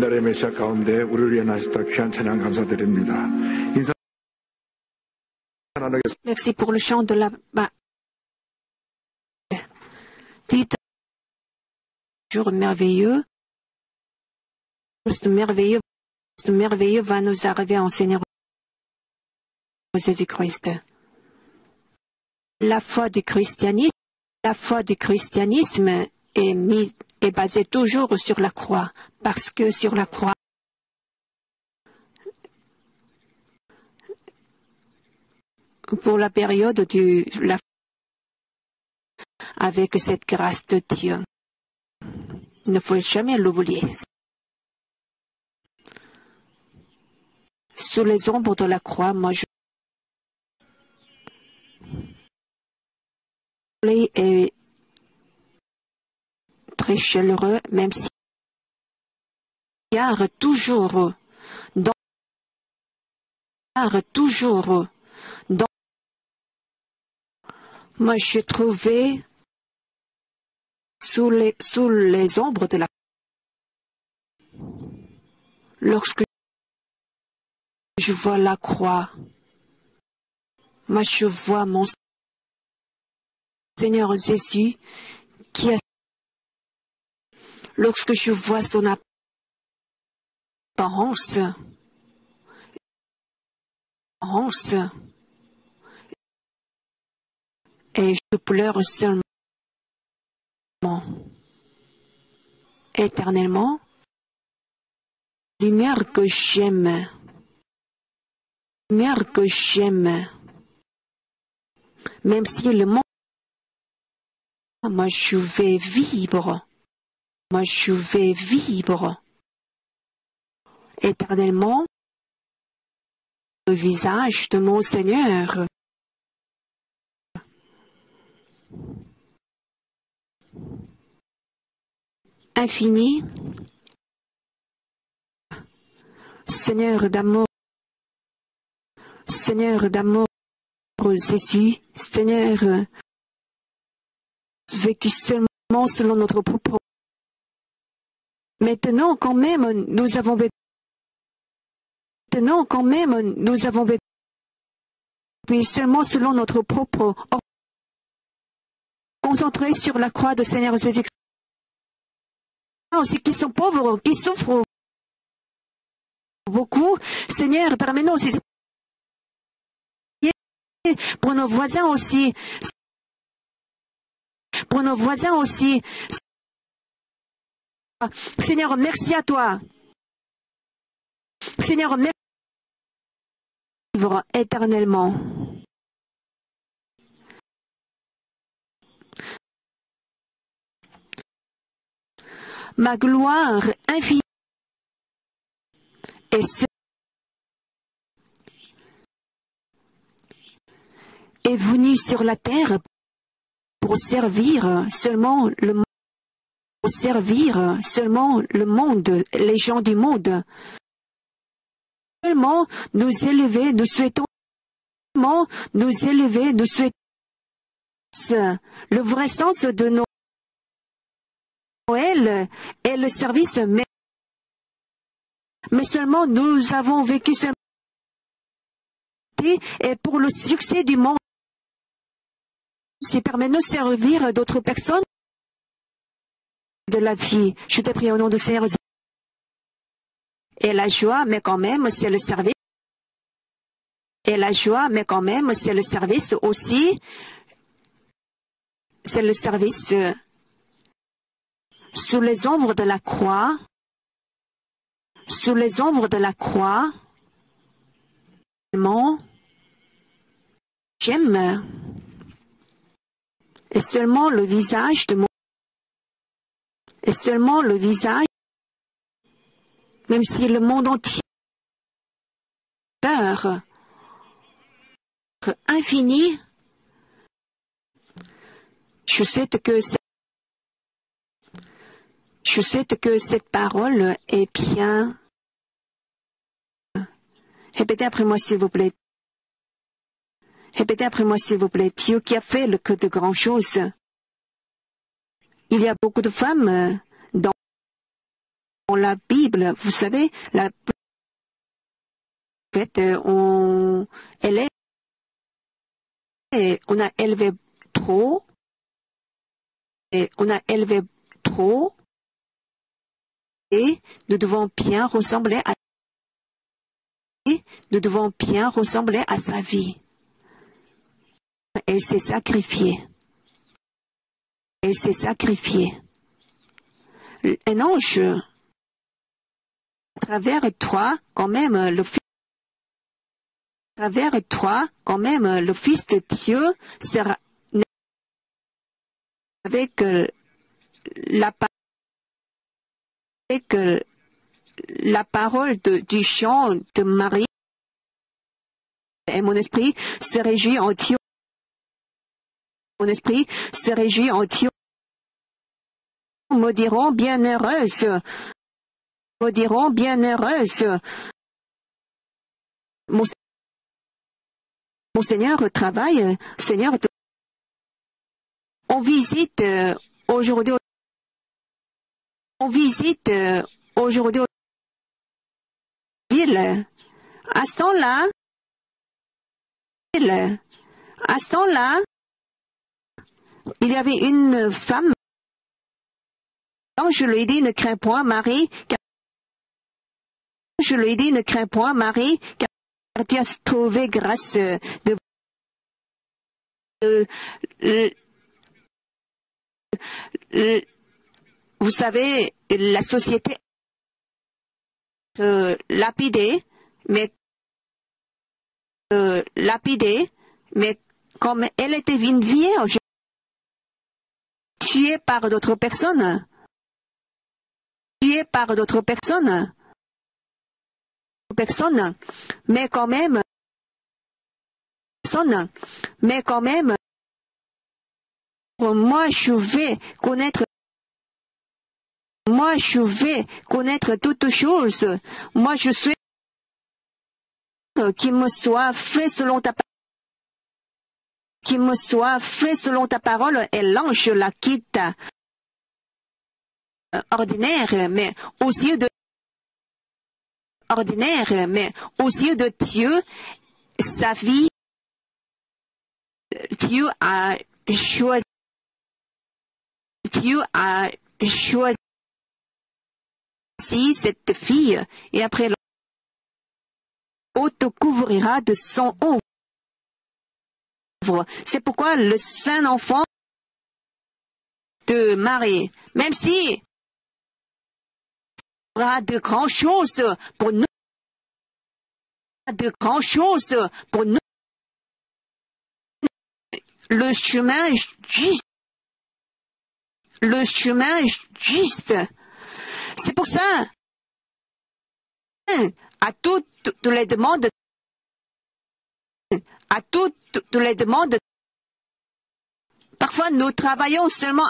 진달의 메시아 가운데 우리를 위해 하셨다 귀한 찬양 감사드립니다. 인사 나누겠습니다. Merci pour le chant de la... Dites, jour merveilleux, ce merveilleux va nous arriver en Seigneur Jésus-Christ. La foi du christianisme est basée toujours sur la croix, parce que sur la croix, pour la période avec cette grâce de Dieu, il ne faut jamais l'oublier. Sous les ombres de la croix, moi je est très chaleureux, même si il y a toujours dans moi je suis trouvé sous les ombres de la lorsque je vois la croix, moi je vois mon Seigneur Jésus qui a lorsque je vois son apparence et je pleure seulement éternellement, lumière que j'aime, même si le monde, moi je vais vivre éternellement le visage de mon Seigneur. Infini, Seigneur d'amour, Jésus, Seigneur, vécu seulement selon notre propre. Maintenant, quand même, nous avons vécu seulement selon notre propre. Concentré sur la croix de Seigneur Jésus-Christ. Aussi qui sont pauvres, qui souffrent beaucoup. Seigneur, permets-nous aussi pour nos voisins aussi. Seigneur, merci à toi. Seigneur, merci vivre éternellement. Ma gloire infinie est venue sur la terre pour servir seulement le monde, les gens du monde. Seulement nous élever, nous souhaitons le vrai sens de Noël est le service, mais seulement nous avons vécu seulement et pour le succès du monde, c'est permet-nous servir d'autres personnes de la vie. Je te prie au nom de Seigneur. Et la joie, mais quand même, c'est le service. Aussi. C'est le service sous les ombres de la croix. J'aime. Et seulement le visage, même si le monde entier peur infini, je sais que cette parole est bien. Répétez après moi s'il vous plaît. Dieu qui a fait que de grandes choses. Il y a beaucoup de femmes Dans la Bible, vous savez, la fait, on a élevé trop, et on a élevé trop, et nous devons bien ressembler à sa vie. Elle s'est sacrifiée. Elle s'est sacrifiée. Un ange, à travers toi, quand même, le Fils de Dieu sera avec la parole du chant de Marie, et mon esprit se réjouit en Dieu. Mon esprit se réjouit en Dieu. Me diront bienheureuse. Me diront bienheureuse. Mon Seigneur travaille. Seigneur, on visite aujourd'hui. On visite aujourd'hui ville. À ce temps-là, il y avait une femme. Quand je lui ai dit, ne crains point, Marie, car tu as trouvé grâce vous savez, la société lapidée, mais comme elle était une vierge, tuée par d'autres personnes, mais quand même, moi je vais connaître toutes choses. Moi je suis qu'il me soit fait selon ta parole, et l'ange la quitte ordinaire, mais aux yeux de Dieu, sa vie, Dieu a choisi cette fille, et après l'autre couvrira de son œuvre. C'est pourquoi le saint enfant de Marie, même si aura de grandes choses pour nous, le chemin juste. C'est pour ça, à toutes les demandes, parfois nous travaillons seulement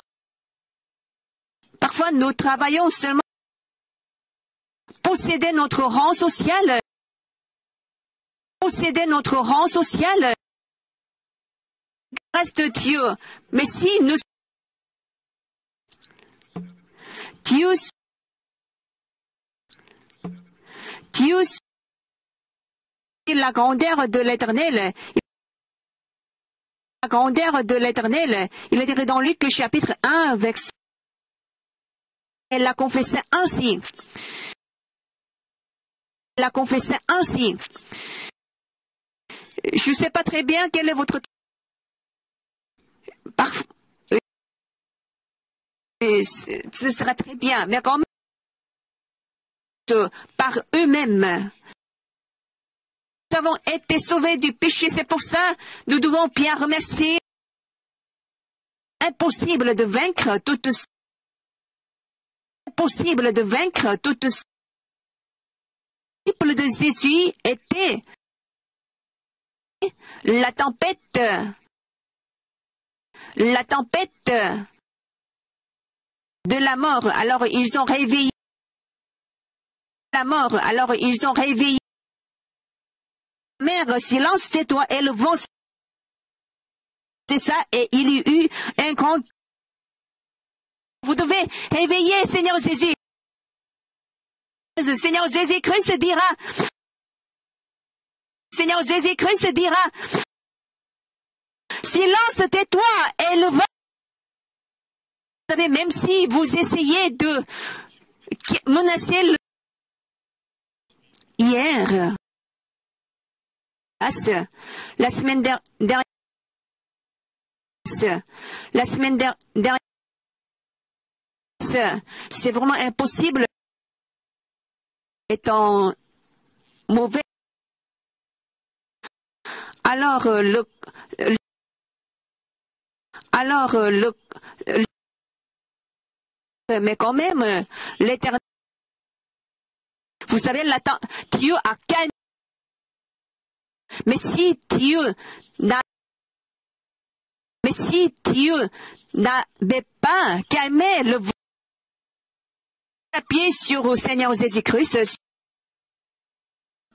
posséder notre rang social, grâce de Dieu. Mais si nous Dieu la grandeur de l'Éternel. Il est écrit dans Luc chapitre 1, verset. Elle l'a confessé ainsi. Je ne sais pas très bien quel est votre... ce sera très bien, mais quand même, par eux-mêmes, nous avons été sauvés du péché. C'est pour ça nous devons bien remercier. Impossible de vaincre toutes ces disciples de Jésus était la tempête de la mort. Alors ils ont réveillé la mort. Mère, silence, tais-toi, et le vent. C'est ça, et il y eut un grand... Vous devez réveiller, Seigneur Jésus. Seigneur Jésus-Christ dira, Seigneur Jésus-Christ dira, silence, tais-toi, et le va. Vous savez, même si vous essayez de menacer le... Hier, la semaine dernière, c'est vraiment impossible. Étant mauvais. Alors, mais quand même, l'Éternel, vous savez, Dieu a calmé. Mais si Dieu n'avait pas calmé le vent, pied sur le Seigneur Jésus-Christ,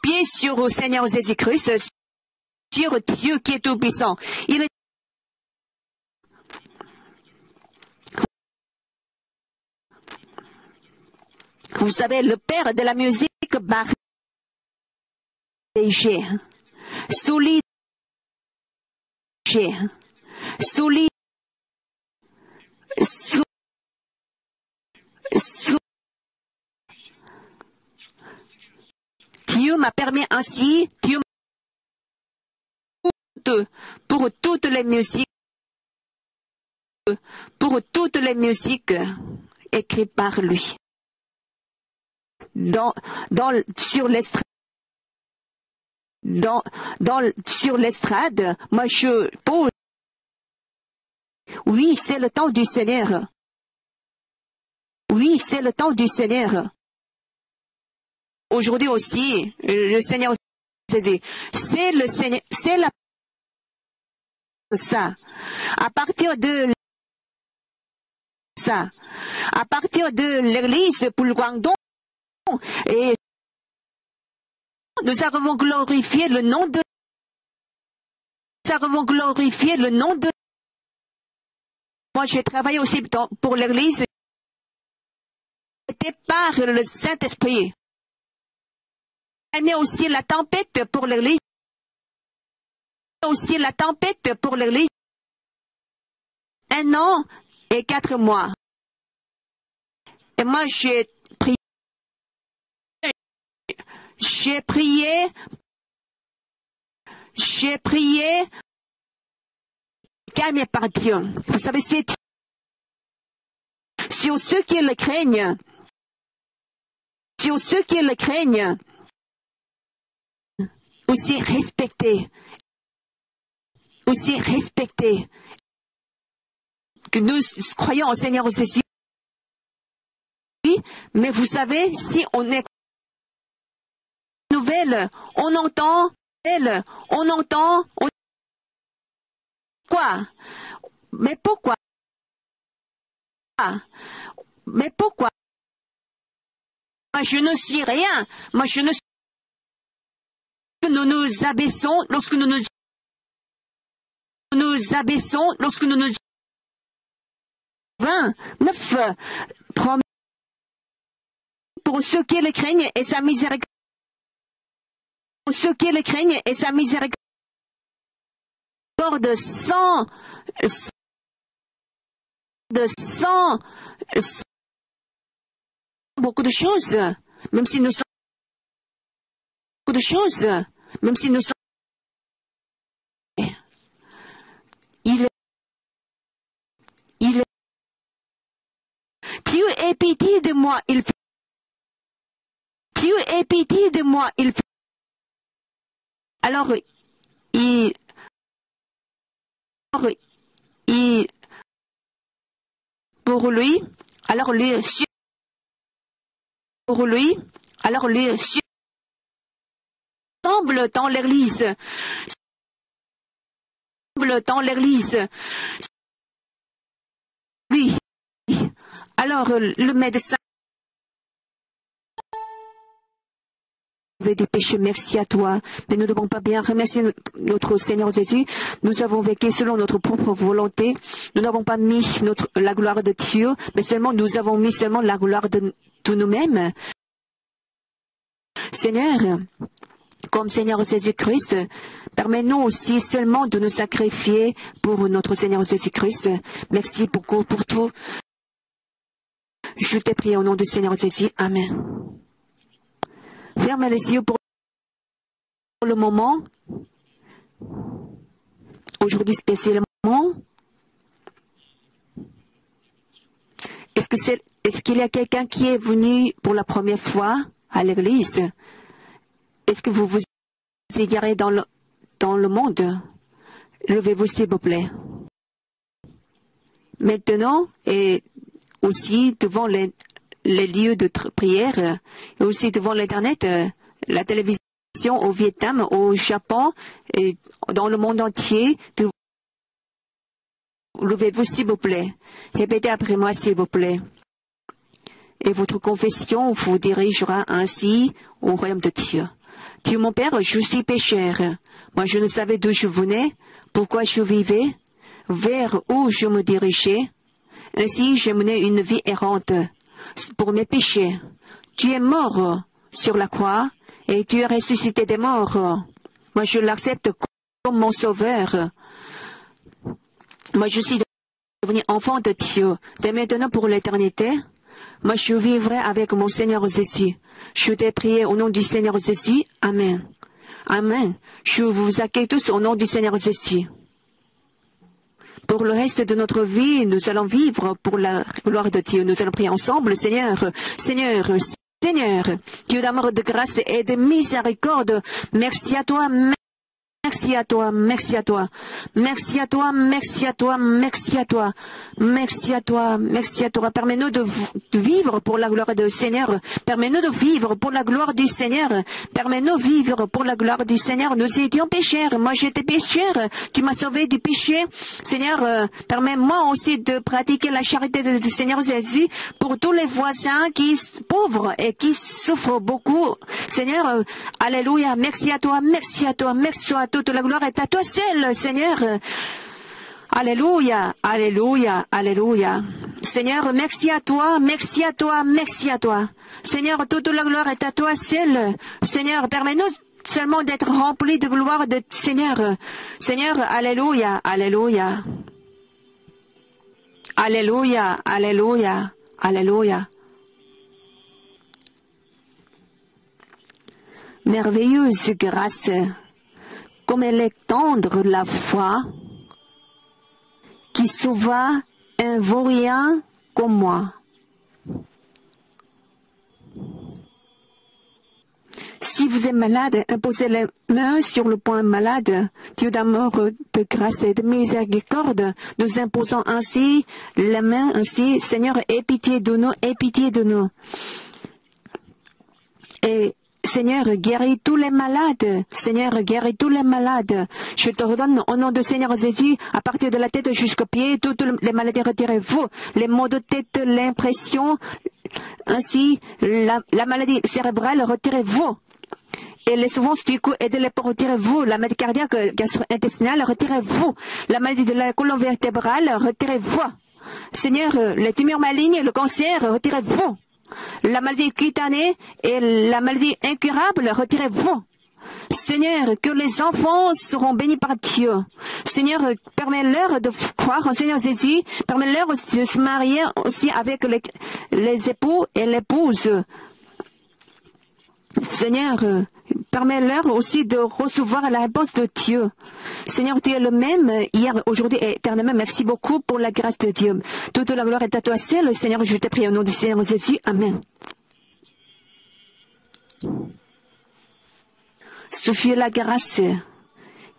pied sur le Seigneur Jésus-Christ, sur Dieu qui est tout-puissant. Vous savez, le père de la musique, solide, Dieu m'a permis ainsi, Dieu pour toutes les musiques écrites par lui. Sur l'estrade, moi je pose. Oui, c'est le temps du Seigneur. Oui, c'est le temps du Seigneur. Aujourd'hui aussi, le Seigneur c'est le Seigneur, c'est la ça. À partir de l'église pour le Guangdong, et nous avons glorifié le nom de moi j'ai travaillé aussi pour l'église. C'était par le Saint-Esprit. Mais aussi la tempête pour l'église. Aussi la tempête pour l'église. 1 an et 4 mois. Et moi j'ai prié, calmé par Dieu. Vous savez, c'est sur ceux qui le craignent, aussi respecter, que nous croyons au Seigneur Jésus. Mais vous savez, si on est nouvelle, on entend, quoi? Mais pourquoi? Moi, je ne suis rien. Moi, je ne suis... Nous nous abaissons lorsque nous nous lorsque nous nous... 29 promesses pour ceux qui le craignent et sa miséricorde. Pour ceux qui le craignent et sa miséricorde beaucoup de choses, même si nous sommes Dieu ait pitié de moi, alors pour lui semble dans l'église. Oui. Alors le médecin des péchés, merci à toi. Mais nous ne devons pas bien remercier notre Seigneur Jésus. Nous avons vécu selon notre propre volonté. Nous n'avons pas mis la gloire de Dieu, mais seulement nous avons mis la gloire de nous-mêmes. Seigneur, comme Seigneur Jésus-Christ, permets-nous aussi seulement de nous sacrifier pour notre Seigneur Jésus-Christ. Merci beaucoup pour tout. Je t'ai prié au nom du Seigneur Jésus. Amen. Ferme les yeux pour le moment. Aujourd'hui spécialement. Est-ce qu'il y a quelqu'un qui est venu pour la première fois à l'église? Est-ce que vous vous égarez dans le monde? Levez-vous s'il vous plaît. Maintenant, et aussi devant les lieux de prière, et aussi devant l'Internet, la télévision au Vietnam, au Japon, et dans le monde entier, levez-vous s'il vous plaît. Répétez après moi s'il vous plaît. Et votre confession vous dirigera ainsi au royaume de Dieu. Dieu mon Père, je suis pécheur. Moi je ne savais d'où je venais, pourquoi je vivais, vers où je me dirigeais. Ainsi j'ai mené une vie errante pour mes péchés. Tu es mort sur la croix et tu es ressuscité des morts. Moi je l'accepte comme mon sauveur. Moi je suis devenu enfant de Dieu. Dès maintenant pour l'éternité, moi je vivrai avec mon Seigneur Jésus. Je t'ai prié au nom du Seigneur Jésus. Amen. Amen. Je vous accueille tous au nom du Seigneur Jésus. Pour le reste de notre vie, nous allons vivre pour la gloire de Dieu. Nous allons prier ensemble, Seigneur, Seigneur, Seigneur, Dieu d'amour, de grâce et de miséricorde. Merci à toi. Merci à toi, merci à toi, merci à toi, merci à toi, merci à toi, merci à toi, merci à toi. Permets-nous de vivre pour la gloire du Seigneur. Permets-nous de vivre pour la gloire du Seigneur. Permets-nous de vivre pour la gloire du Seigneur. Nous étions pécheurs. Moi, j'étais pécheur. Tu m'as sauvé du péché. Seigneur, permets-moi aussi de pratiquer la charité du Seigneur Jésus pour tous les voisins qui sont pauvres et qui souffrent beaucoup. Seigneur, alléluia. Merci à toi, merci à toi, merci à toi. Toute la gloire est à toi seul, Seigneur. Alléluia, alléluia, alléluia. Seigneur, merci à toi, merci à toi, merci à toi. Seigneur, toute la gloire est à toi seul. Seigneur, permets-nous seulement d'être remplis de gloire de Seigneur. Seigneur, alléluia, alléluia. Alléluia, alléluia, alléluia. Merveilleuse grâce. Comme elle est tendre la foi, qui sauva un vaurien comme moi. Si vous êtes malade, imposez les mains sur le point malade. Dieu d'amour, de grâce et de miséricorde, nous imposons ainsi les mains, ainsi, Seigneur, aie pitié de nous, aie pitié de nous. Et Seigneur, guéris tous les malades. Seigneur, guéris tous les malades. Je te redonne au nom de Seigneur Jésus, à partir de la tête jusqu'aux pieds, toutes les maladies retirez-vous. Les maux de tête, l'impression, ainsi, la maladie cérébrale, retirez-vous. Et les souffrances du cou et de l'épaule, retirez-vous. La maladie cardiaque, gastro-intestinale, retirez-vous. La maladie de la colonne vertébrale, retirez-vous. Seigneur, les tumeurs malignes, le cancer, retirez-vous. La maladie cutanée et la maladie incurable, retirez-vous. Seigneur, que les enfants seront bénis par Dieu. Seigneur, permets-leur de croire en Seigneur Jésus. Permets-leur de se marier aussi avec les époux et l'épouse. Seigneur, permets-leur aussi de recevoir la réponse de Dieu. Seigneur, tu es le même hier, aujourd'hui et éternellement. Merci beaucoup pour la grâce de Dieu. Toute la gloire est à toi seul. Seigneur, je te prie au nom du Seigneur Jésus. Amen. Ce fut la grâce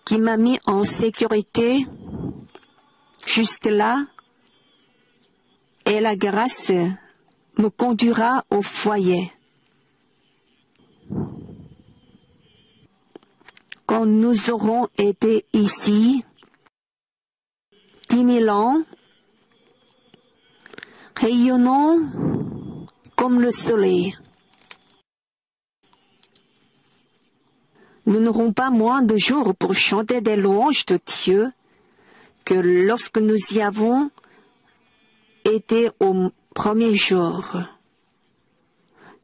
qui m'a mis en sécurité jusque-là, et la grâce me conduira au foyer. Quand nous aurons été ici 10 000 ans, rayonnons comme le soleil. Nous n'aurons pas moins de jours pour chanter des louanges de Dieu que lorsque nous y avons été au premier jour.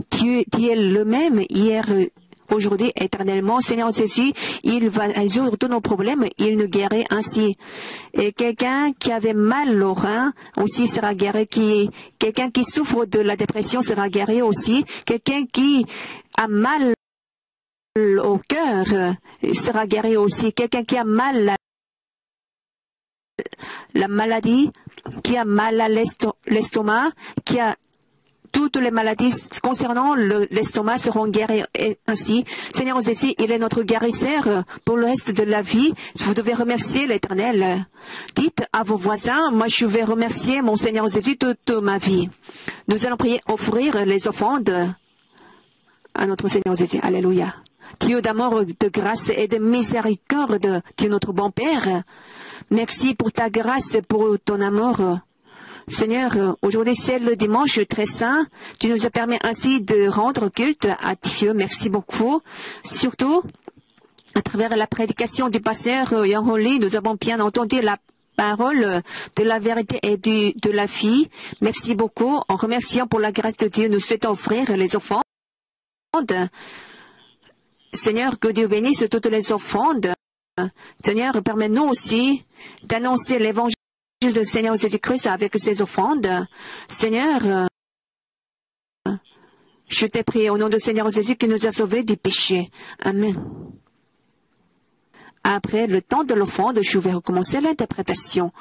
Dieu Dieu qui est le même hier, aujourd'hui, éternellement. Seigneur Jésus, il va résoudre tous nos problèmes, il nous guérit ainsi. Et quelqu'un qui avait mal au rein aussi sera guéri. Quelqu'un qui souffre de la dépression sera guéri aussi. Quelqu'un qui a mal au cœur sera guéri aussi. Quelqu'un qui a mal la maladie, qui a mal à l'estomac, qui a toutes les maladies concernant l'estomac seront guéries ainsi. Seigneur Jésus, il est notre guérisseur pour le reste de la vie. Vous devez remercier l'Éternel. Dites à vos voisins, moi je vais remercier mon Seigneur Jésus toute ma vie. Nous allons prier, offrir les offrandes à notre Seigneur Jésus. Alléluia. Dieu d'amour, de grâce et de miséricorde, Dieu notre bon Père. Merci pour ta grâce et pour ton amour. Seigneur, aujourd'hui c'est le dimanche très saint. Tu nous as permis ainsi de rendre culte à Dieu. Merci beaucoup. Surtout, à travers la prédication du pasteur Yang Holi, nous avons bien entendu la parole de la vérité et de la vie. Merci beaucoup. En remerciant pour la grâce de Dieu, nous souhaitons offrir les offrandes. Seigneur, que Dieu bénisse toutes les offrandes. Seigneur, permets-nous aussi d'annoncer l'évangile du Seigneur Jésus-Christ avec ses offrandes. Seigneur, je t'ai prié au nom du Seigneur Jésus qui nous a sauvés du péché. Amen. Après le temps de l'offrande, je vais recommencer l'interprétation.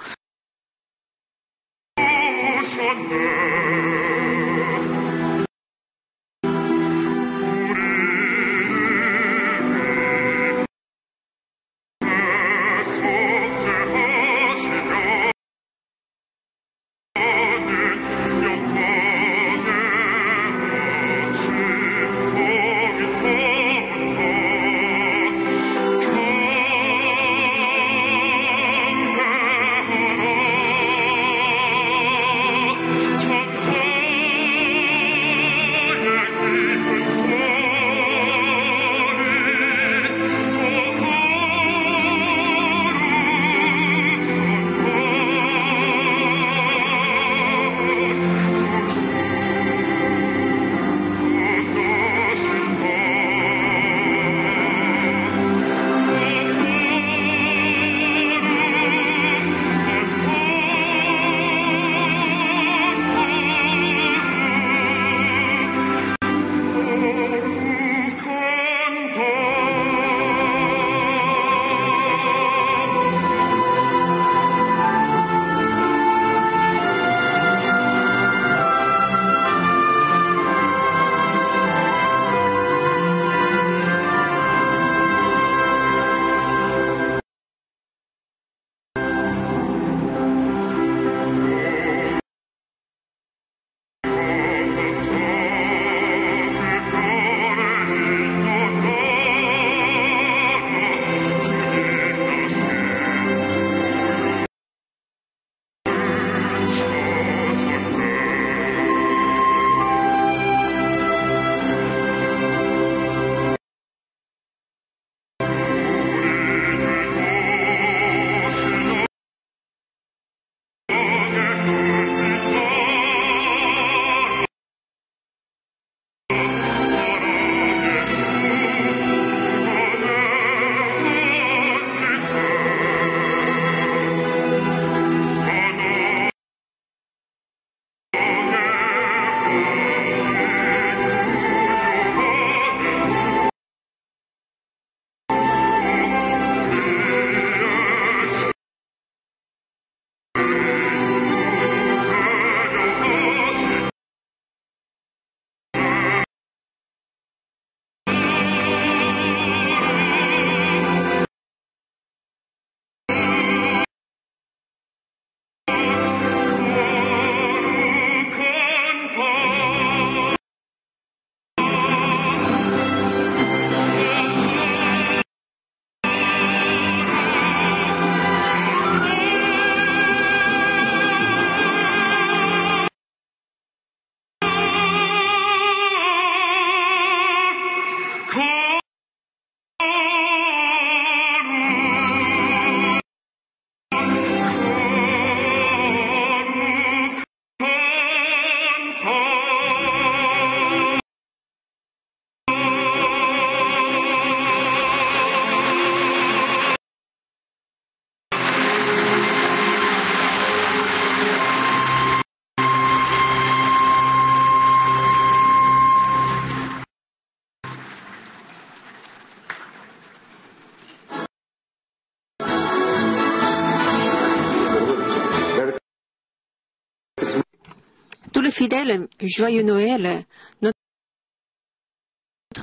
fidèles, joyeux Noël. Notre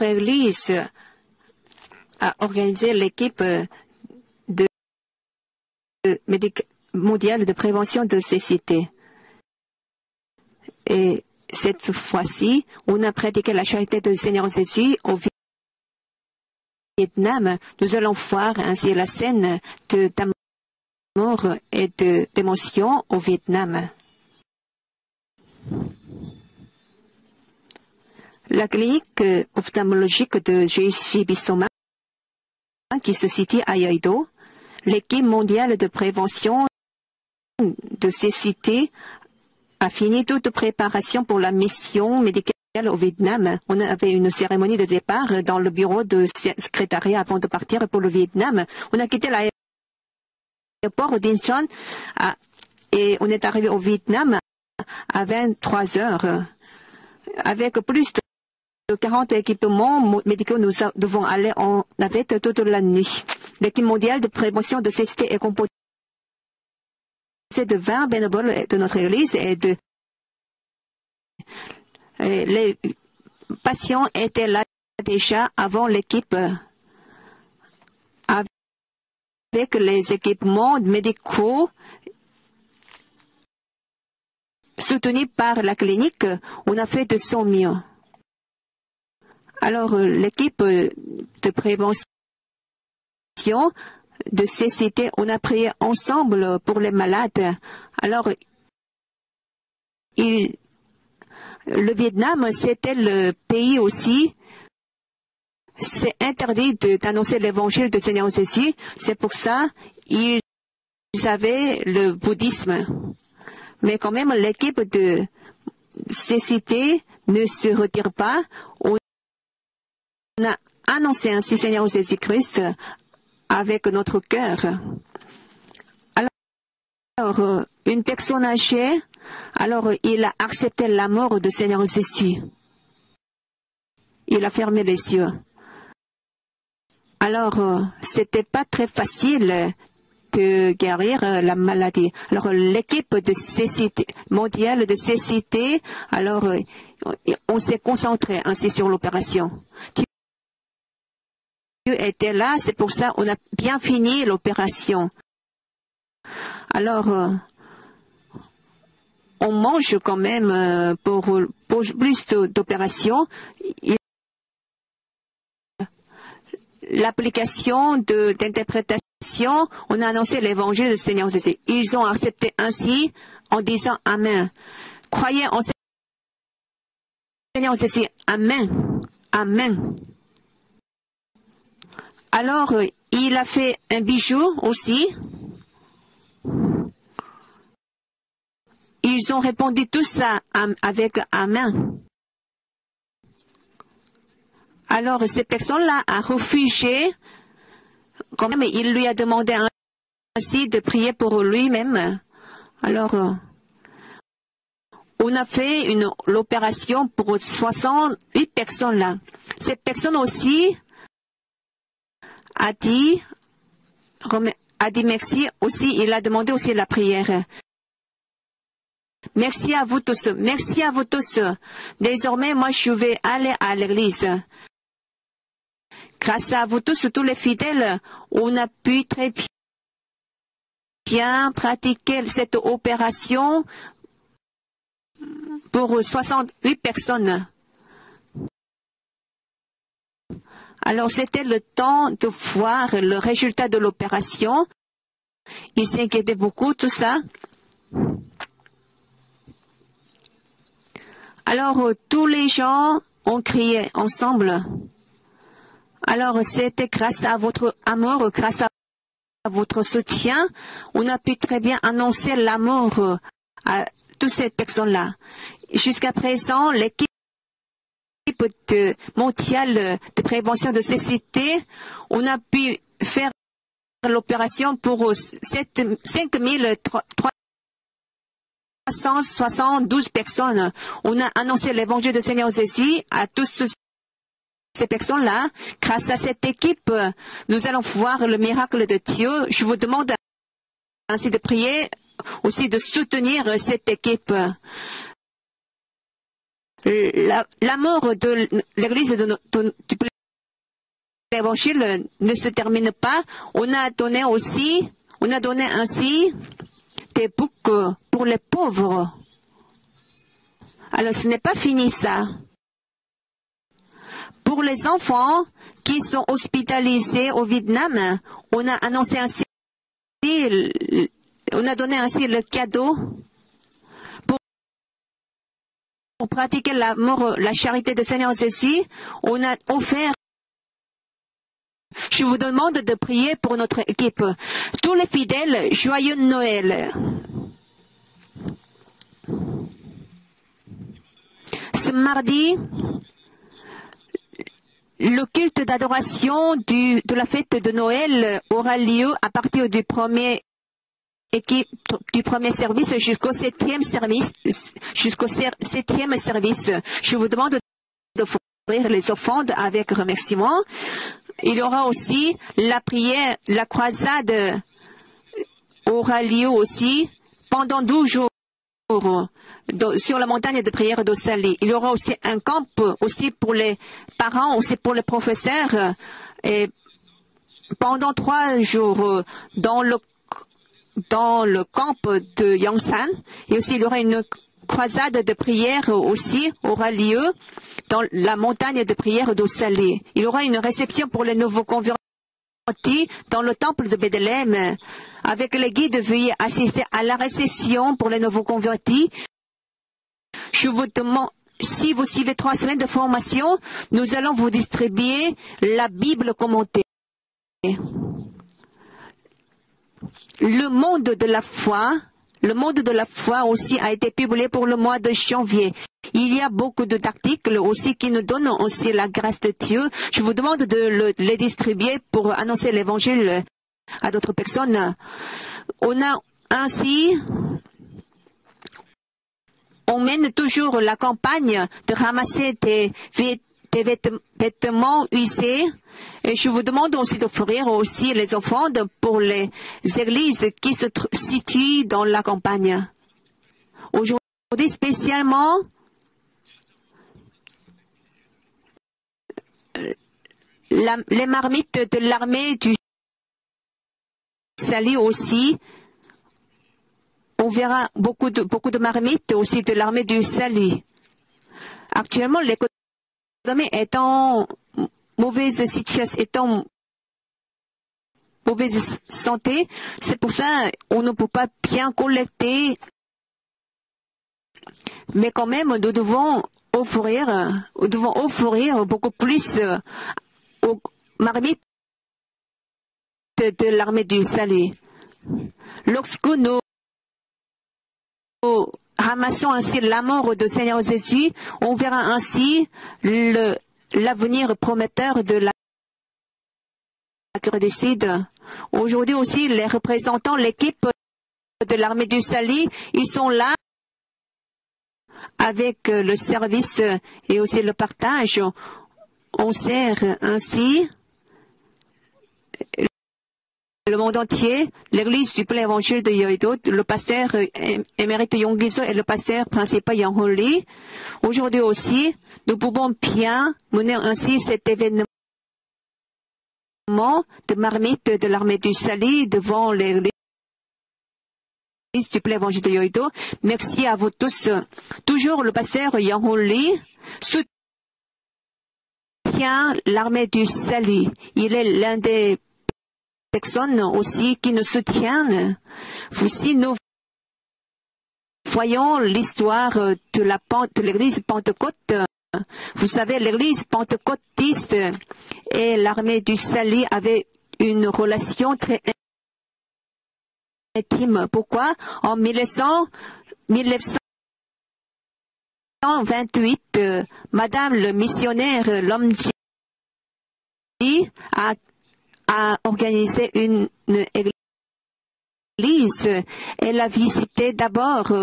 Église a organisé l'équipe mondiale de prévention de cécité. Et cette fois-ci, on a pratiqué la charité du Seigneur Jésus au Vietnam. Nous allons voir ainsi la scène d'amour et d'émotion au Vietnam. La clinique ophtalmologique de J.C. Bissoma, qui se situe à Yeouido, l'équipe mondiale de prévention de cécité a fini toute préparation pour la mission médicale au Vietnam. On avait une cérémonie de départ dans le bureau de secrétariat avant de partir pour le Vietnam. On a quitté l'aéroport d'Incheon et on est arrivé au Vietnam à 23 heures. Avec plus de 40 équipements médicaux, nous devons aller en navette toute la nuit. L'équipe mondiale de prévention de cécité est composée de 20 bénévoles de notre église et les patients étaient là déjà avant l'équipe avec les équipements médicaux soutenus par la clinique. On a fait de son mieux. Alors l'équipe de prévention de cécité, on a prié ensemble pour les malades. Alors, le Vietnam, c'était le pays aussi. C'est interdit d'annoncer l'évangile du Seigneur Jésus. C'est pour ça ils avaient le bouddhisme. Mais quand même, l'équipe de cécité ne se retire pas. On a annoncé ainsi Seigneur Jésus-Christ avec notre cœur. Alors, une personne âgée, alors il a accepté la mort du Seigneur Jésus. Il a fermé les yeux. Alors, c'était pas très facile de guérir la maladie. Alors, l'équipe de cécité, mondiale de cécité, alors, on s'est concentré ainsi sur l'opération. Dieu était là, c'est pour ça qu'on a bien fini l'opération. Alors, on mange quand même pour plus d'opérations. L'application d'interprétation, on a annoncé l'évangile du Seigneur Jésus. Ils ont accepté ainsi en disant Amen. Croyez en Seigneur Jésus. Amen. Amen. Alors, il a fait un bijou aussi. Ils ont répondu tout ça avec Amen. Alors, ces personnes-là ont refusé. Quand même, il lui a demandé ainsi de prier pour lui-même. Alors, on a fait l'opération pour 68 personnes là. Ces personnes aussi a dit merci aussi. Il a demandé aussi la prière. Merci à vous tous. Merci à vous tous. Désormais, moi, je vais aller à l'église. Grâce à vous tous les fidèles, on a pu très bien pratiquer cette opération pour 68 personnes. Alors, c'était le temps de voir le résultat de l'opération. Ils s'inquiétaient beaucoup, tout ça. Alors, tous les gens ont crié ensemble. Alors, c'était grâce à votre amour, grâce à votre soutien, on a pu très bien annoncer l'amour à toutes ces personnes-là. Jusqu'à présent, l'équipe mondiale de prévention de cécité, on a pu faire l'opération pour 5372 personnes. On a annoncé l'évangile du Seigneur Jésus à tous ces personnes-là. Grâce à cette équipe, nous allons voir le miracle de Dieu. Je vous demande ainsi de prier, aussi de soutenir cette équipe. la mort de l'église du l'évangile ne se termine pas. On a donné ainsi des boucs pour les pauvres. Alors ce n'est pas fini ça. Pour les enfants qui sont hospitalisés au Vietnam, on a annoncé ainsi, on a donné ainsi le cadeau pour pratiquer la charité du Seigneur Jésus. On a offert. Je vous demande de prier pour notre équipe. Tous les fidèles, joyeux Noël. Ce mardi, le culte d'adoration de la fête de Noël aura lieu à partir du premier service jusqu'au septième service. Je vous demande d'offrir les offrandes avec remerciement. Il y aura aussi la prière, la croisade aura lieu aussi pendant 12 jours sur la montagne de prière d'Ossali. Il y aura aussi un camp aussi pour les parents, aussi pour les professeurs, et pendant 3 jours dans le camp de Yongsan. Et aussi il y aura une croisade de prière aussi aura lieu dans la montagne de prière d'Ossali. Il y aura une réception pour les nouveaux convertis dans le temple de Bethléem. Avec les guides, veuillez assister à la réception pour les nouveaux convertis. Je vous demande, si vous suivez 3 semaines de formation, nous allons vous distribuer la Bible commentée. Le monde de la foi aussi a été publié pour le mois de janvier. Il y a beaucoup d'articles aussi qui nous donnent aussi la grâce de Dieu. Je vous demande de les distribuer pour annoncer l'évangile à d'autres personnes. On mène toujours la campagne de ramasser des vêtements usés. Et je vous demande aussi d'offrir aussi les offrandes pour les églises qui se situent dans la campagne. Aujourd'hui, spécialement, les marmites de l'armée du salut aussi. On verra beaucoup de marmites aussi de l'armée du salut. Actuellement, l'économie est en mauvaise situation, est en mauvaise santé. C'est pour ça qu'on ne peut pas bien collecter. Mais quand même, nous devons offrir beaucoup plus aux marmites de l'armée du salut. Lorsque nous ramassons ainsi l'amour du Seigneur Jésus, on verra ainsi l'avenir prometteur de la Corée du Sud. Aujourd'hui aussi, les représentants, l'équipe de l'armée du salut, ils sont là avec le service et aussi le partage. On sert ainsi le monde entier, l'église du plein évangile de Yoido, le pasteur émérite Yonggiso et le pasteur principal Yang Holi. Aujourd'hui aussi, nous pouvons bien mener ainsi cet événement de marmite de l'armée du salut devant l'église du plein évangile de Yoido. Merci à vous tous. Toujours le pasteur Yang Holi soutient l'armée du salut. Il est l'un des personnes aussi qui nous soutiennent. Si nous voyons l'histoire de l'église Pentecôte, vous savez, l'église pentecôtiste et l'armée du salut avaient une relation intime. Pourquoi? En 1928, Madame le missionnaire Lomji a organisé une église. Elle a visité d'abord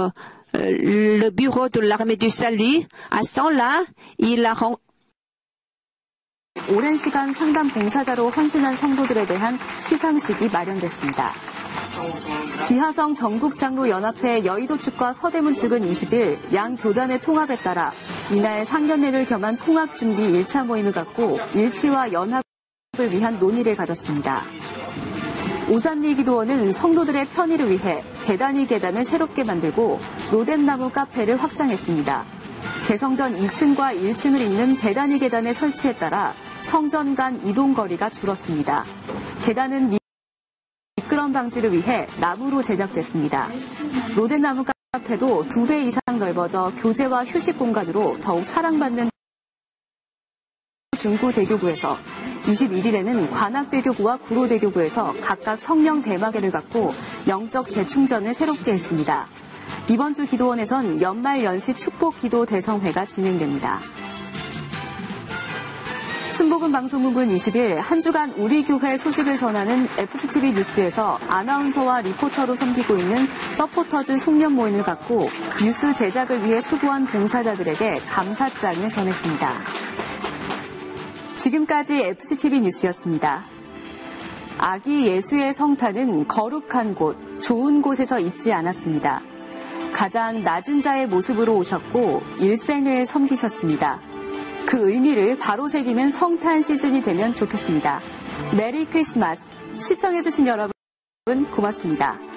le bureau de l'armée du salut. À ce temps-là, il a 오랜 시간 상담 봉사자로 헌신한 성도들에 대한 시상식이 마련됐습니다. 기하성 전국장로연합회 여의도 측과 서대문 측은 20일 양 교단의 통합에 따라 이날 상견례를 겸한 통합준비 1차 모임을 갖고 일치와 연합을 위한 논의를 가졌습니다. 오산리 기도원은 성도들의 편의를 위해 배단위 계단을 새롭게 만들고 로뎀나무 카페를 확장했습니다. 대성전 2층과 1층을 잇는 배단위 계단의 설치에 따라 성전 간 이동 거리가 줄었습니다. 계단은 미끄럼 방지를 위해 나무로 제작됐습니다. 로뎀나무 카페도 2배 이상 넓어져 교제와 휴식 공간으로 더욱 사랑받는 중구대교구에서 21일에는 관악대교구와 구로대교구에서 각각 성령 대마개를 갖고 영적 재충전을 새롭게 했습니다. 이번 주 기도원에선 연말 연시 축복 기도 대성회가 진행됩니다. 순복음 방송국은 20일 한 주간 우리 교회 소식을 전하는 FCTV 뉴스에서 아나운서와 리포터로 섬기고 있는 서포터즈 송년 모임을 갖고 뉴스 제작을 위해 수고한 봉사자들에게 감사장을 전했습니다. 지금까지 FCTV 뉴스였습니다. 아기 예수의 성탄은 거룩한 곳, 좋은 곳에서 있지 않았습니다. 가장 낮은 자의 모습으로 오셨고 일생을 섬기셨습니다. 그 의미를 바로 새기는 성탄 시즌이 되면 좋겠습니다. 메리 크리스마스. 시청해주신 여러분 고맙습니다.